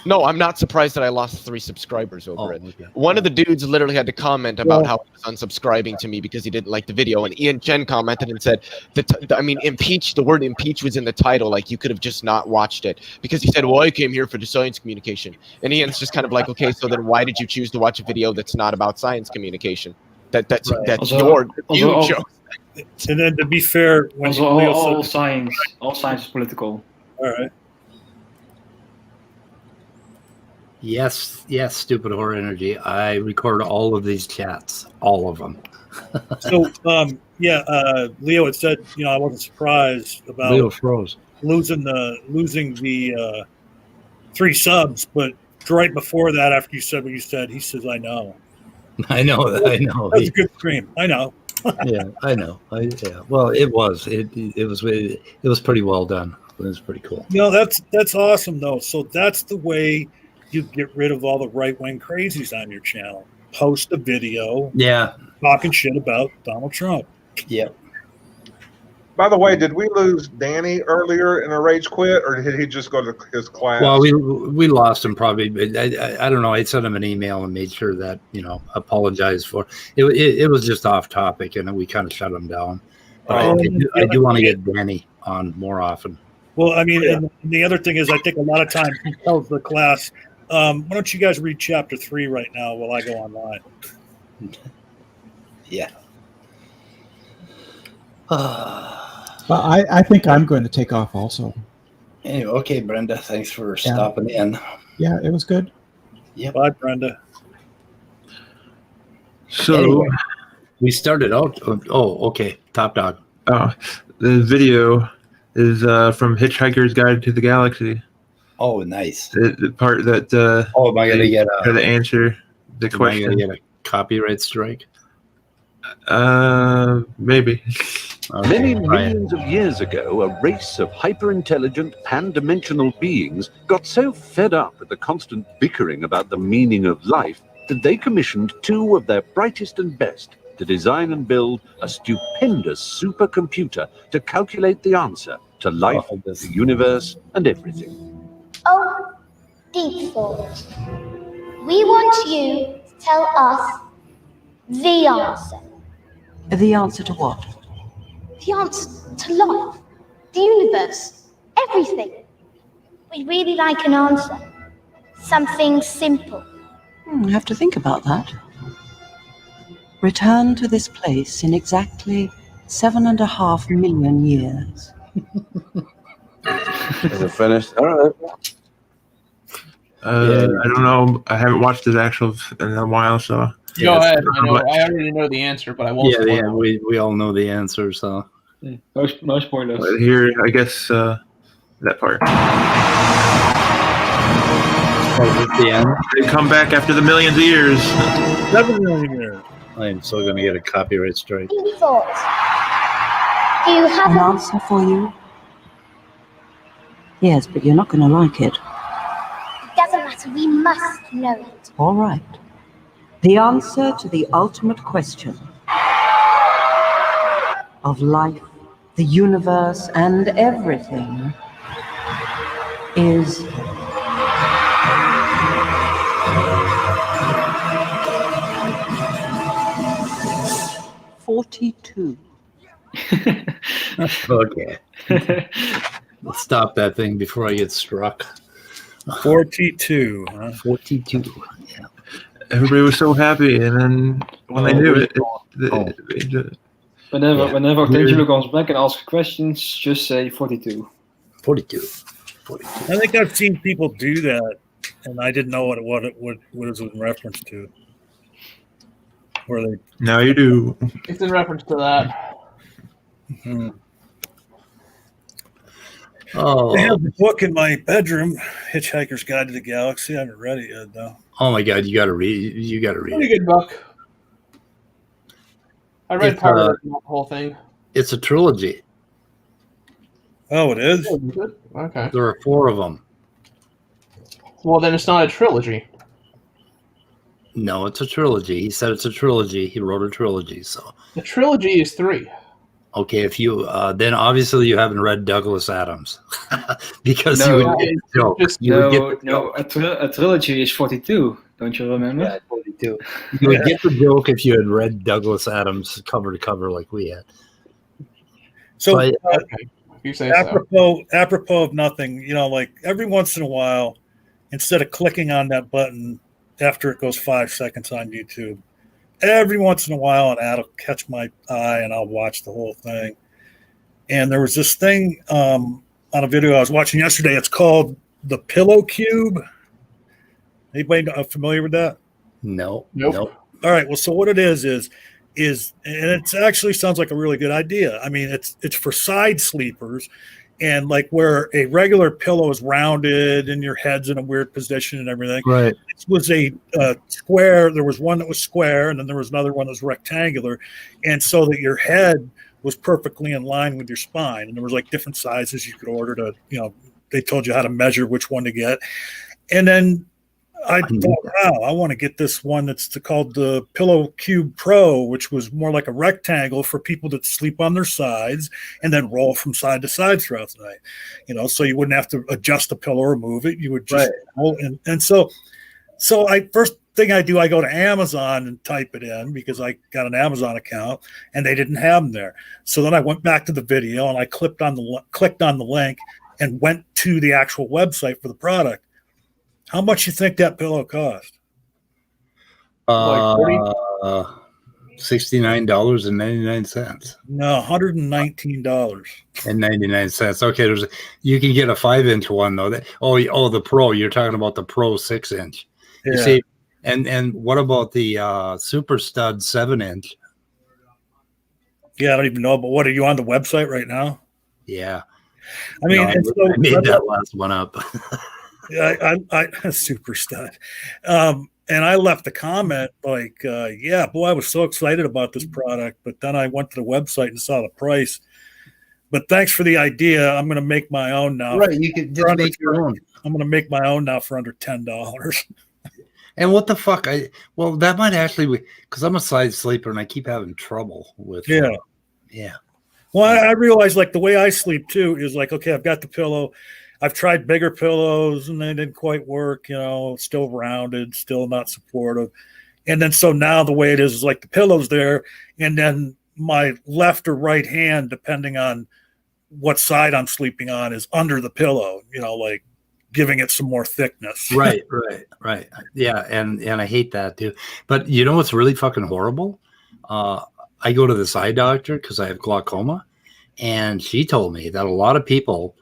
No, I'm not surprised that I lost 3 subscribers over it.
Okay.
One of the dudes literally had to comment about how he was unsubscribing to me because he didn't like the video. And Ian Chen commented and said, impeach, the word impeach was in the title. Like, you could have just not watched it. Because he said, well, I came here for the science communication. And Ian's just kind of like, okay, so then why did you choose to watch a video that's not about science communication? That's you chose.
And then to be fair, when
all science is political.
All right.
Yes, stupid horror energy. I record all of these chats, all of them.
So Leo had said, I wasn't surprised about
Leo froze.
losing the 3 subs, but right before that, after you said what you said, he says, "I know."
I know.
That's a good scream. I know.
Yeah, I know. Yeah. Well, it was pretty well done. It was pretty cool.
That's awesome though. So that's the way you get rid of all the right-wing crazies on your channel. Post a video,
Yeah.
talking shit about Donald Trump.
Yep.
By the way, did we lose Danny earlier in a rage quit, or did he just go to his class?
Well, we lost him probably, but I don't know. I sent him an email and made sure that apologized for it. It was just off topic, and we kind of shut him down. But I do want to get Danny on more often.
Well, I mean, and the other thing is, I think a lot of times he tells the class, why don't you guys read chapter 3 right now while I go online?
Yeah.
Well, I think I'm going to take off also.
Anyway, okay, Brenda, thanks for stopping in.
Yeah, it was good.
Yeah.
Bye, Brenda.
So
anyway, we started out. Oh, okay. Top Dog.
Oh, the video is from Hitchhiker's Guide to the Galaxy.
Oh, nice.
The part that
am I gonna get
to answer the question?
Am I gonna get a copyright strike?
Maybe.
Okay.
Many millions of years ago, a race of hyper-intelligent, pan-dimensional beings got so fed up with the constant bickering about the meaning of life that they commissioned 2 of their brightest and best to design and build a stupendous supercomputer to calculate the answer to life, the universe, and everything.
Oh, deep thought. We want you to tell us the answer.
The answer to what?
The answer to life, the universe, everything. We'd really like an answer. Something simple.
I have to think about that. Return to this place in exactly 7.5 million years.
Is it finished? All right.
I don't know. I haven't watched it actual in a while, so.
Go ahead. I already know the answer, but I won't.
Yeah, we all know the answer, so.
No spoilers.
But here, I guess that part.
At the end.
They come back after the millions of years.
7 million years.
I am still going to get a copyright strike.
Deep thought. Do you have
an answer for you? Yes, but you're not going to like it.
It doesn't matter. We must know it.
All right. The answer to the ultimate question of life, the universe, and everything is 42.
Okay. Let's stop that thing before I get struck.
42. Huh?
42. Yeah.
Everybody was so happy, and then when they knew it,
Whenever Angelo comes back and asks questions, just say 42.
42.
I think I've seen people do that, and I didn't know what it was in reference to. Where they
now you do.
It's in reference to that.
Mm-hmm.
Oh,
I have the book in my bedroom, Hitchhiker's Guide to the Galaxy. I haven't read it yet, though.
Oh my God, you got to read. You got to read.
Pretty good book. I read part of the whole thing.
It's a trilogy.
Oh, it is?
Okay.
There are 4 of them.
Well, then it's not a trilogy.
No, it's a trilogy. He said it's a trilogy. He wrote a trilogy. So
the trilogy is 3.
Okay, if you then obviously you haven't read Douglas Adams because you would get the joke.
A trilogy is 42. Don't you remember?
Yeah, 42. You would get the joke if you had read Douglas Adams cover to cover like we had.
So,
you say
apropos of nothing, like every once in a while, instead of clicking on that button after it goes 5 seconds on YouTube, every once in a while an ad will catch my eye and I'll watch the whole thing. And there was this thing on a video I was watching yesterday. It's called the Pillow Cube. Anybody familiar with that?
No.
Nope. All right. Well, so what it is is, and it actually sounds like a really good idea. I mean, it's for side sleepers, and like where a regular pillow is rounded and your head's in a weird position and everything.
Right.
This was a square. There was one that was square, and then there was another one that was rectangular, and so that your head was perfectly in line with your spine. And there was like different sizes you could order to, they told you how to measure which one to get. And then I thought, wow, I want to get this one that's called the Pillow Cube Pro, which was more like a rectangle for people that sleep on their sides and then roll from side to side throughout the night. So you wouldn't have to adjust the pillow or move it. You would just roll. And so first thing I do, I go to Amazon and type it in because I got an Amazon account and they didn't have them there. So then I went back to the video and I clicked on the link and went to the actual website for the product. How much you think that pillow cost?
$69.99.
No,
$119.99. Okay, you can get a 5-inch one though. The Pro. You're talking about the Pro 6-inch.
Yeah.
You see, and what about the Super Stud 7-inch?
Yeah, I don't even know. But what, are you on the website right now?
Yeah.
I mean,
I made that last one up.
I Super Stud. And I left a comment like, yeah, boy, I was so excited about this product, but then I went to the website and saw the price. But thanks for the idea. I'm going to make my own now.
Right, you can just make your own.
I'm going to make my own now for under $10.
And what the fuck? That might actually be, because I'm a side sleeper and I keep having trouble with.
Yeah.
Yeah.
Well, I realize like the way I sleep too is like, okay, I've got the pillow. I've tried bigger pillows and they didn't quite work, still rounded, still not supportive. And then so now the way it is like the pillow's there, and then my left or right hand, depending on what side I'm sleeping on, is under the pillow, like giving it some more thickness.
Right. Yeah, and I hate that too. But you know what's really fucking horrible? I go to this eye doctor because I have glaucoma, and she told me that a lot of people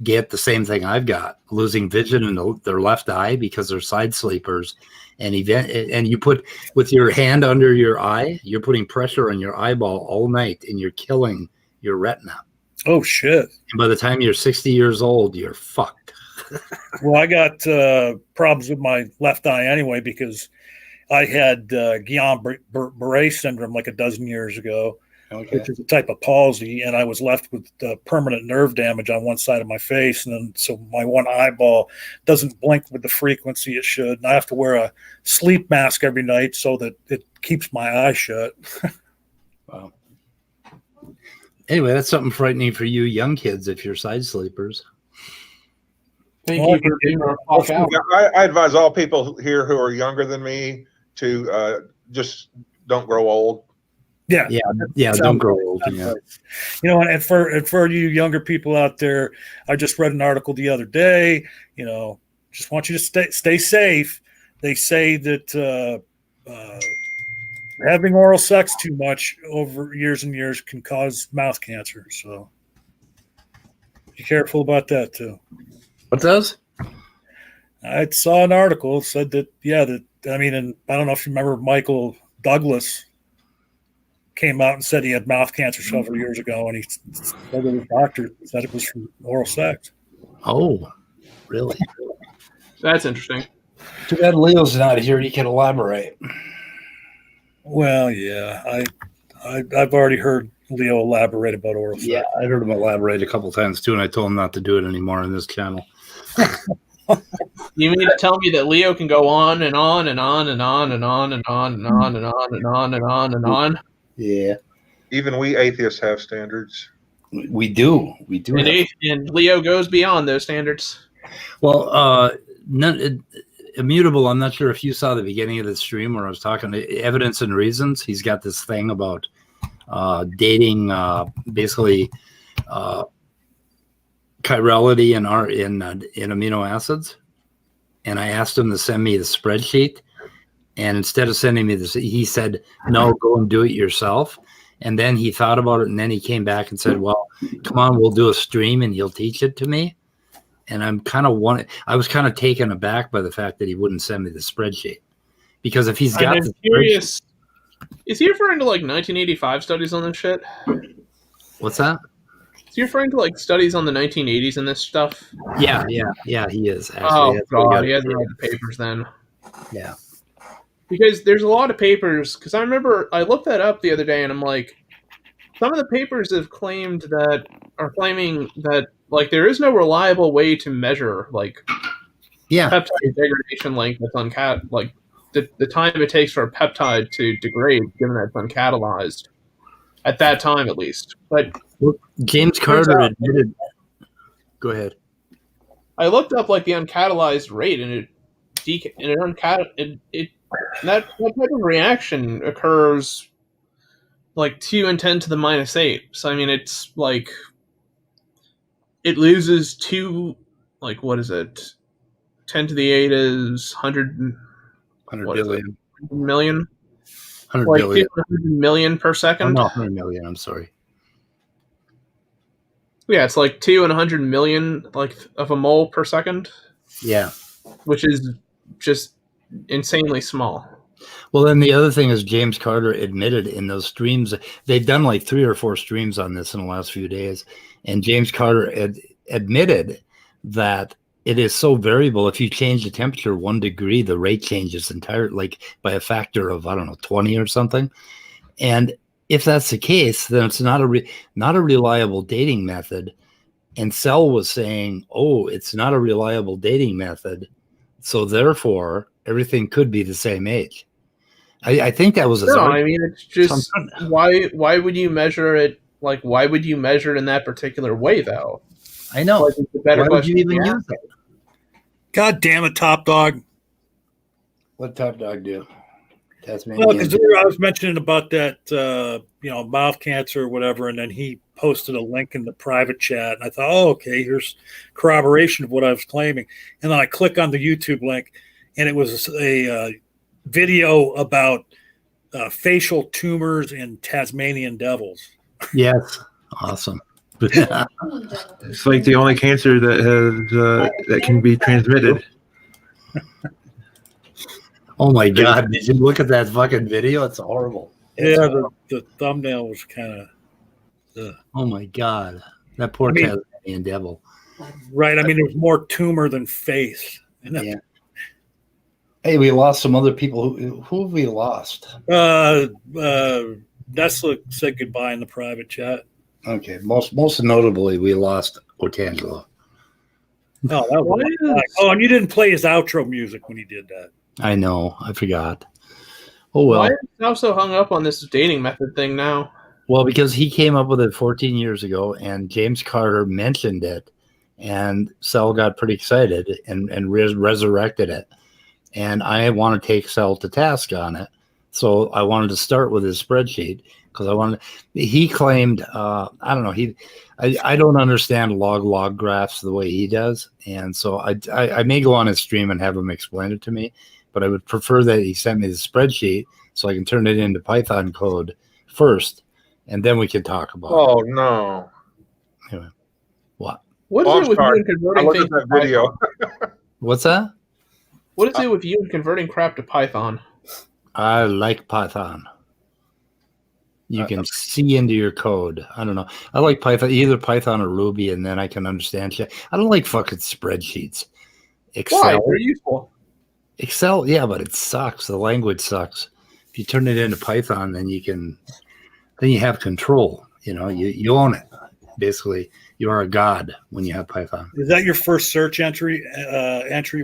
get the same thing I've got, losing vision in their left eye because they're side sleepers. And you put with your hand under your eye, you're putting pressure on your eyeball all night, and you're killing your retina.
Oh shit!
And by the time you're 60 years old, you're fucked.
Well, I got problems with my left eye anyway because I had Guillain-Barré syndrome like a dozen years ago, which is a type of palsy, and I was left with permanent nerve damage on one side of my face, and then so my one eyeball doesn't blink with the frequency it should, and I have to wear a sleep mask every night so that it keeps my eyes shut.
Wow. Anyway, that's something frightening for you young kids if you're side sleepers.
Thank you for being our fuck out.
I advise all people here who are younger than me to just don't grow old.
Yeah,
don't grow old. Yeah.
And for you younger people out there, I just read an article the other day. Just want you to stay safe. They say that having oral sex too much over years and years can cause mouth cancer. So be careful about that too.
What does?
I saw an article said that and I don't know if you remember Michael Douglas came out and said he had mouth cancer several years ago, and he said that his doctor said it was from oral sex.
Oh, really?
That's interesting.
Too bad Leo's not here. He can elaborate.
Well, yeah, I've already heard Leo elaborate about oral sex.
Yeah, I heard him elaborate a couple times too, and I told him not to do it anymore on this channel.
You mean to tell me that Leo can go on and on and on and on and on and on and on and on and on and on and on?
Yeah.
Even we atheists have standards.
We do.
And Leo goes beyond those standards.
Well, Immutable, I'm not sure if you saw the beginning of the stream where I was talking evidence and reasons. He's got this thing about dating basically chirality in amino acids. And I asked him to send me the spreadsheet. And instead of sending me this, he said, no, go and do it yourself. And then he thought about it, and then he came back and said, well, come on, we'll do a stream and he'll teach it to me. And I was kind of taken aback by the fact that he wouldn't send me the spreadsheet. Because if he's got
I'm curious Is he referring to like 1985 studies on this shit?
What's that?
Is he referring to like studies on the 1980s and this stuff?
Yeah, he is. Actually.
Oh
That's what we
god,
gotta
he hasn't
say.
read the papers then.
Yeah.
Because there's a lot of papers. Because I remember I looked that up the other day, and I'm like, some of the papers have claimed that are claiming that like there is no reliable way to measure like peptide degradation length that's like the time it takes for a peptide to degrade, given that it's uncatalyzed at that time at least. But
James Carter admitted. Go ahead.
I looked up like the uncatalyzed rate, and that type of reaction occurs like 2 and 10 to the -8. So I mean, it's like it loses 2. Like what is it? 10 to the 8 is 100
billion.
Million.
100
like
billion.
100 million per second.
Oh, no, 100 million. I'm sorry.
Yeah, it's like 2 and 100 million like of a mole per second.
Yeah.
Which is just insanely small.
Well, then the other thing is James Carter admitted in those streams, they've done like 3 or 4 streams on this in the last few days. And James Carter admitted that it is so variable. If you change the temperature 1 degree, the rate changes entirely, like by a factor of, I don't know, 20 or something. And if that's the case, then it's not a reliable dating method. And Cell was saying, oh, it's not a reliable dating method. So therefore, everything could be the same age. I think that was his argument.
I mean, it's just why would you measure it? Like, why would you measure it in that particular way, though?
I know.
Like, it's a better
Why would you
question
even
to
use
ask.
it?
God damn it, Top Dog.
What Top Dog do?
Well, because I was mentioning about that, mouth cancer or whatever, and then he posted a link in the private chat, and I thought, oh, okay, here's corroboration of what I was claiming. And then I click on the YouTube link, and it was a video about facial tumors in Tasmanian devils.
Yes, awesome.
It's like the only cancer that has that can be transmitted.
Oh my God! Did you look at that fucking video? It's horrible.
Yeah, the thumbnail was kind of.
Oh my God, that poor Tasmanian devil.
Right. I mean, there's more tumor than face.
Yeah. Hey, we lost some other people. Who have we lost?
Nestle said goodbye in the private chat.
Okay, most notably, we lost Otangelo.
Oh, that was and you didn't play his outro music when he did that.
I know. I forgot. Oh, well.
Why is he now so hung up on this dating method thing now?
Well, because he came up with it 14 years ago, and James Carter mentioned it, and Cell got pretty excited and resurrected it. And I want to take Cell to task on it. So I wanted to start with his spreadsheet because he claimed, I don't know, I don't understand log graphs the way he does. And so I may go on his stream and have him explain it to me, but I would prefer that he sent me the spreadsheet so I can turn it into Python code first, and then we can talk about it.
Oh, no.
Anyway, what?
What is it with you and converting things
that video.
What's that?
What is it with you and converting crap to Python?
I like Python. You can see into your code. I don't know. I like Python, either Python or Ruby, and then I can understand shit. I don't like fucking spreadsheets. Excel.
Why? They're useful.
Excel, yeah, but it sucks. The language sucks. If you turn it into Python, then you have control. You know, you own it. Basically, you are a god when you have Python.
Is that your first search entry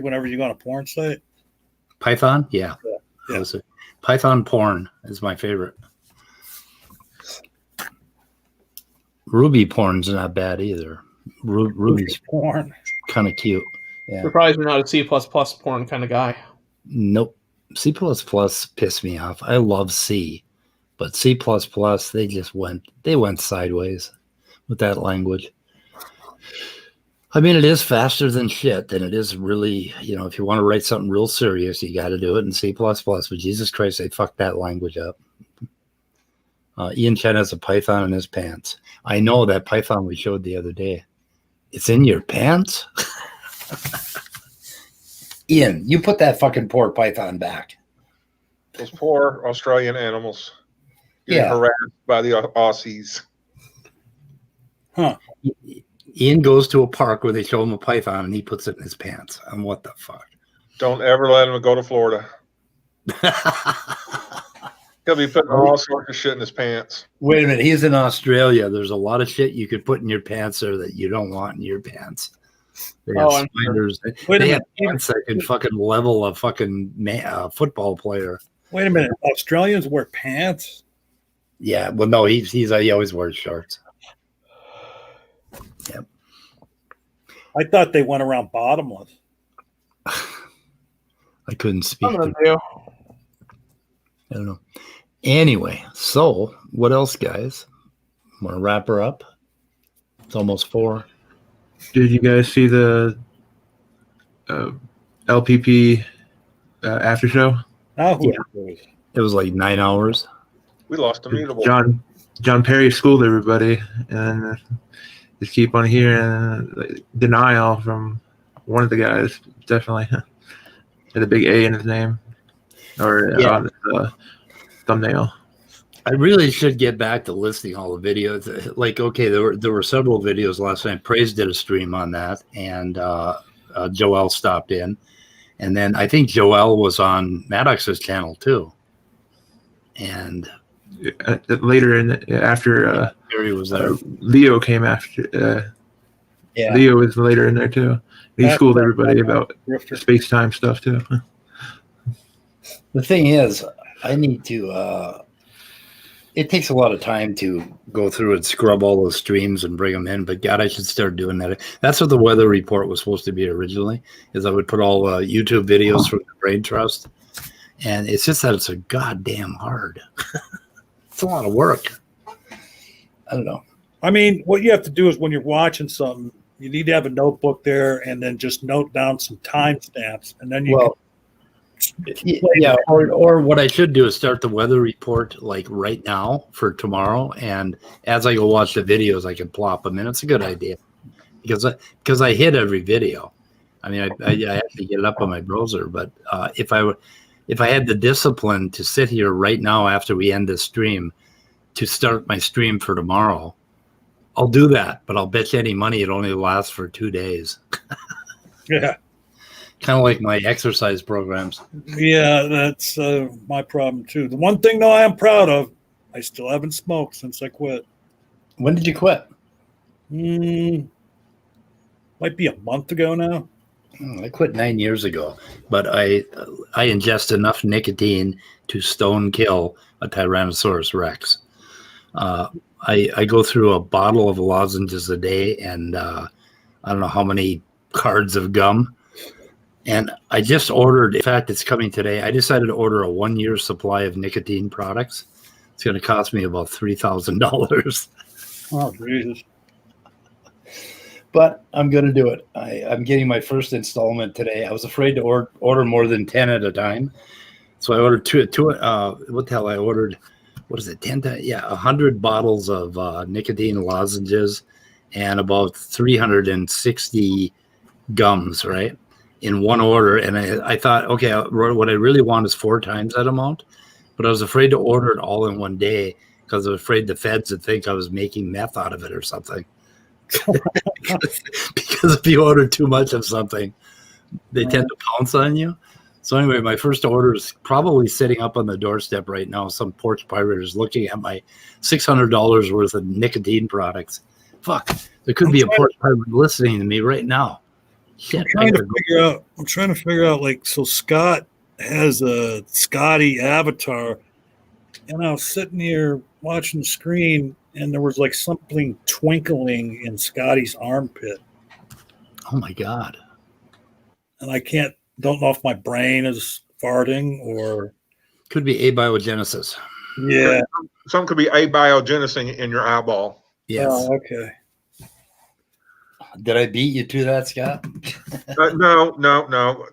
whenever you go on a porn site?
Python? Yeah. Python porn is my favorite. Ruby porn's not bad either. Ruby's
porn.
Kind of cute. Yeah.
Surprised you're not a C++ porn kind of guy.
Nope. C++ pissed me off. I love C, but C++ they went sideways with that language. I mean, it is faster than shit, and it is really, if you want to write something real serious, you got to do it in C++. But Jesus Christ, they fucked that language up. Ian Chen has a Python in his pants. I know that Python we showed the other day. It's in your pants? Ian, you put that fucking poor Python back.
Those poor Australian animals getting
Yeah.
harassed by the Aussies.
Huh.
Ian goes to a park where they show him a python and he puts it in his pants. And what the fuck?
Don't ever let him go to Florida. He'll be putting all sorts of shit in his pants.
Wait a minute. He's in Australia. There's a lot of shit you could put in your pants there that you don't want in your pants. They have
I'm
spiders.
Wait a
They have
minute.
pants that can fucking level a fucking football player.
Wait a minute. Australians wear pants?
Yeah. Well, no, he always wears shorts. Yep.
I thought they went around bottomless.
I couldn't speak.
I'm gonna do.
I don't know. Anyway, so what else, guys? Want to wrap her up? It's almost 4.
Did you guys see the LPP after show?
Oh,
Yeah. It was like 9 hours.
We lost a mutable.
John Perry schooled everybody, and just keep on hearing denial from one of the guys. Definitely had a big A in his name or on his thumbnail.
I really should get back to listing all the videos. Like, okay, there were several videos last night. Praise did a stream on that, and Joel stopped in, and then I think Joel was on Maddox's channel too. And
Later after
Gary was there.
Leo came after.
Yeah.
Leo was later in there too. He
That's
schooled
right.
everybody about
Grifter.
space-time stuff too.
The thing is, I need to. It takes a lot of time to go through and scrub all those streams and bring them in. But God, I should start doing that. That's what the weather report was supposed to be originally. Is I would put all YouTube videos from the Brain Trust, and it's just that it's a goddamn hard. It's a lot of work. I don't know.
I mean, what you have to do is when you're watching something, you need to have a notebook there and then just note down some timestamps, and then you
Yeah, or what I should do is start the weather report like right now for tomorrow, and as I go watch the videos, I can plop them in. It's a good idea because I hit every video. I mean, I have to get it up on my browser, but if I had the discipline to sit here right now after we end this stream to start my stream for tomorrow, I'll do that. But I'll bet you any money it only lasts for 2 days.
Yeah.
Kind of like my exercise programs.
Yeah, that's my problem too. The one thing though I am proud of, I still haven't smoked since I quit.
When did you quit?
Might be a month ago now.
I quit 9 years ago, but I ingest enough nicotine to stone kill a Tyrannosaurus Rex. I go through a bottle of lozenges a day, and I don't know how many cards of gum. And I just ordered, in fact, it's coming today. I decided to order a 1-year supply of nicotine products. It's going to cost me about $3,000.
Oh, Jesus.
But I'm going to do it. I'm getting my first installment today. I was afraid to order more than 10 at a time. So I ordered two what the hell I ordered? What is it? 100 bottles of nicotine lozenges and about 360 gums, right? In one order. And I thought, okay, what I really want is 4 times that amount. But I was afraid to order it all in one day because I was afraid the feds would think I was making meth out of it or something. because if you order too much of something, they tend to pounce on you. So anyway, my first order is probably sitting up on the doorstep right now. Some porch pirate is looking at my $600 worth of nicotine products. Fuck, there could be a porch pirate listening to me right now. Shit,
I'm trying to figure out, like, so Scott has a Scotty avatar, and I was sitting here watching the screen, and there was like something twinkling in Scotty's armpit.
Oh my God.
And I don't know if my brain is farting or
could be abiogenesis.
Yeah.
Some could be abiogenesis in your eyeball.
Yes.
Oh, okay.
Did I beat you to that, Scott?
No. I don't know.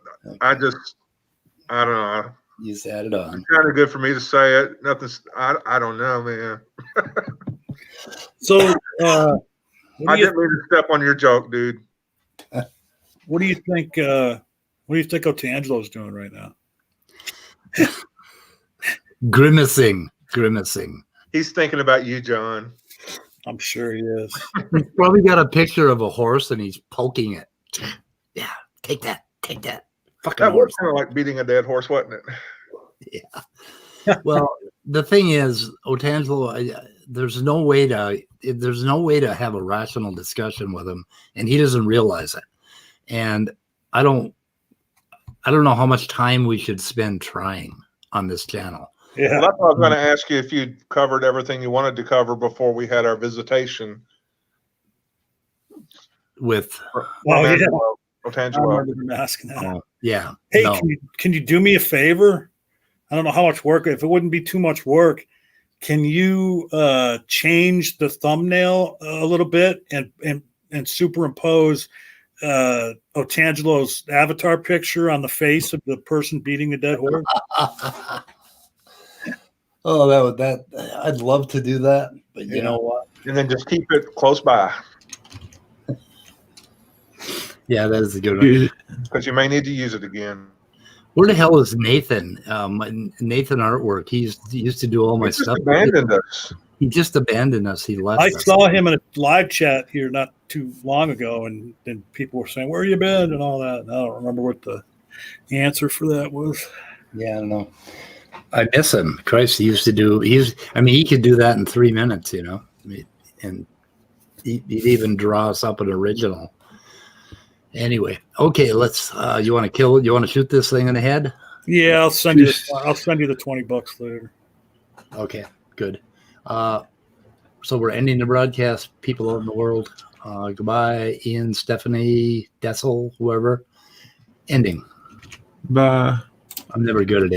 You just add it on.
It's kind of good for me to say it. Nothing's. I don't know, man.
So
I didn't mean to step on your joke, dude.
What do you think? What do you think Otangelo's doing right now?
Grimacing.
He's thinking about you, John.
I'm sure he is.
He's probably got a picture of a horse and he's poking it. Yeah, take that. Fucking
That was
horse.
kind of like beating a dead horse, wasn't it?
Yeah. Well, the thing is, Otangelo, there's no way to have a rational discussion with him, and he doesn't realize it. And I don't know how much time we should spend trying on this channel.
Yeah.
Well, that's what I was going to ask you, if you'd covered everything you wanted to cover before we had our visitation
With
Otangelo.
I remember him asking that.
Yeah.
Hey,
no.
can you do me a favor? I don't know how much work. If it wouldn't be too much work, can you change the thumbnail a little bit and superimpose Otangelo's avatar picture on the face of the person beating the dead horse?
Oh, I'd love to do that, but you know what?
And then just keep it close by.
Yeah, that is a good one.
Because you may need to use it again.
Where the hell is Nathan? Nathan Artwork. He used to do all my
He just
stuff.
abandoned us.
He just abandoned us. He left.
I
us.
saw him in a live chat here not too long ago, and then people were saying, "Where you been?" and all that. And I don't remember what the answer for that was.
Yeah, I don't know. I miss him. Christ, he used to do. He could do that in 3 minutes, you know. And he'd even draw us up an original. Anyway, okay, let's. You want to shoot this thing in the head?
Yeah, I'll send you the $20 later.
Okay, good. So we're ending the broadcast. People out in the world. Goodbye, Ian, Stephanie, Dessel, whoever. Ending.
Bye.
I'm never good at it.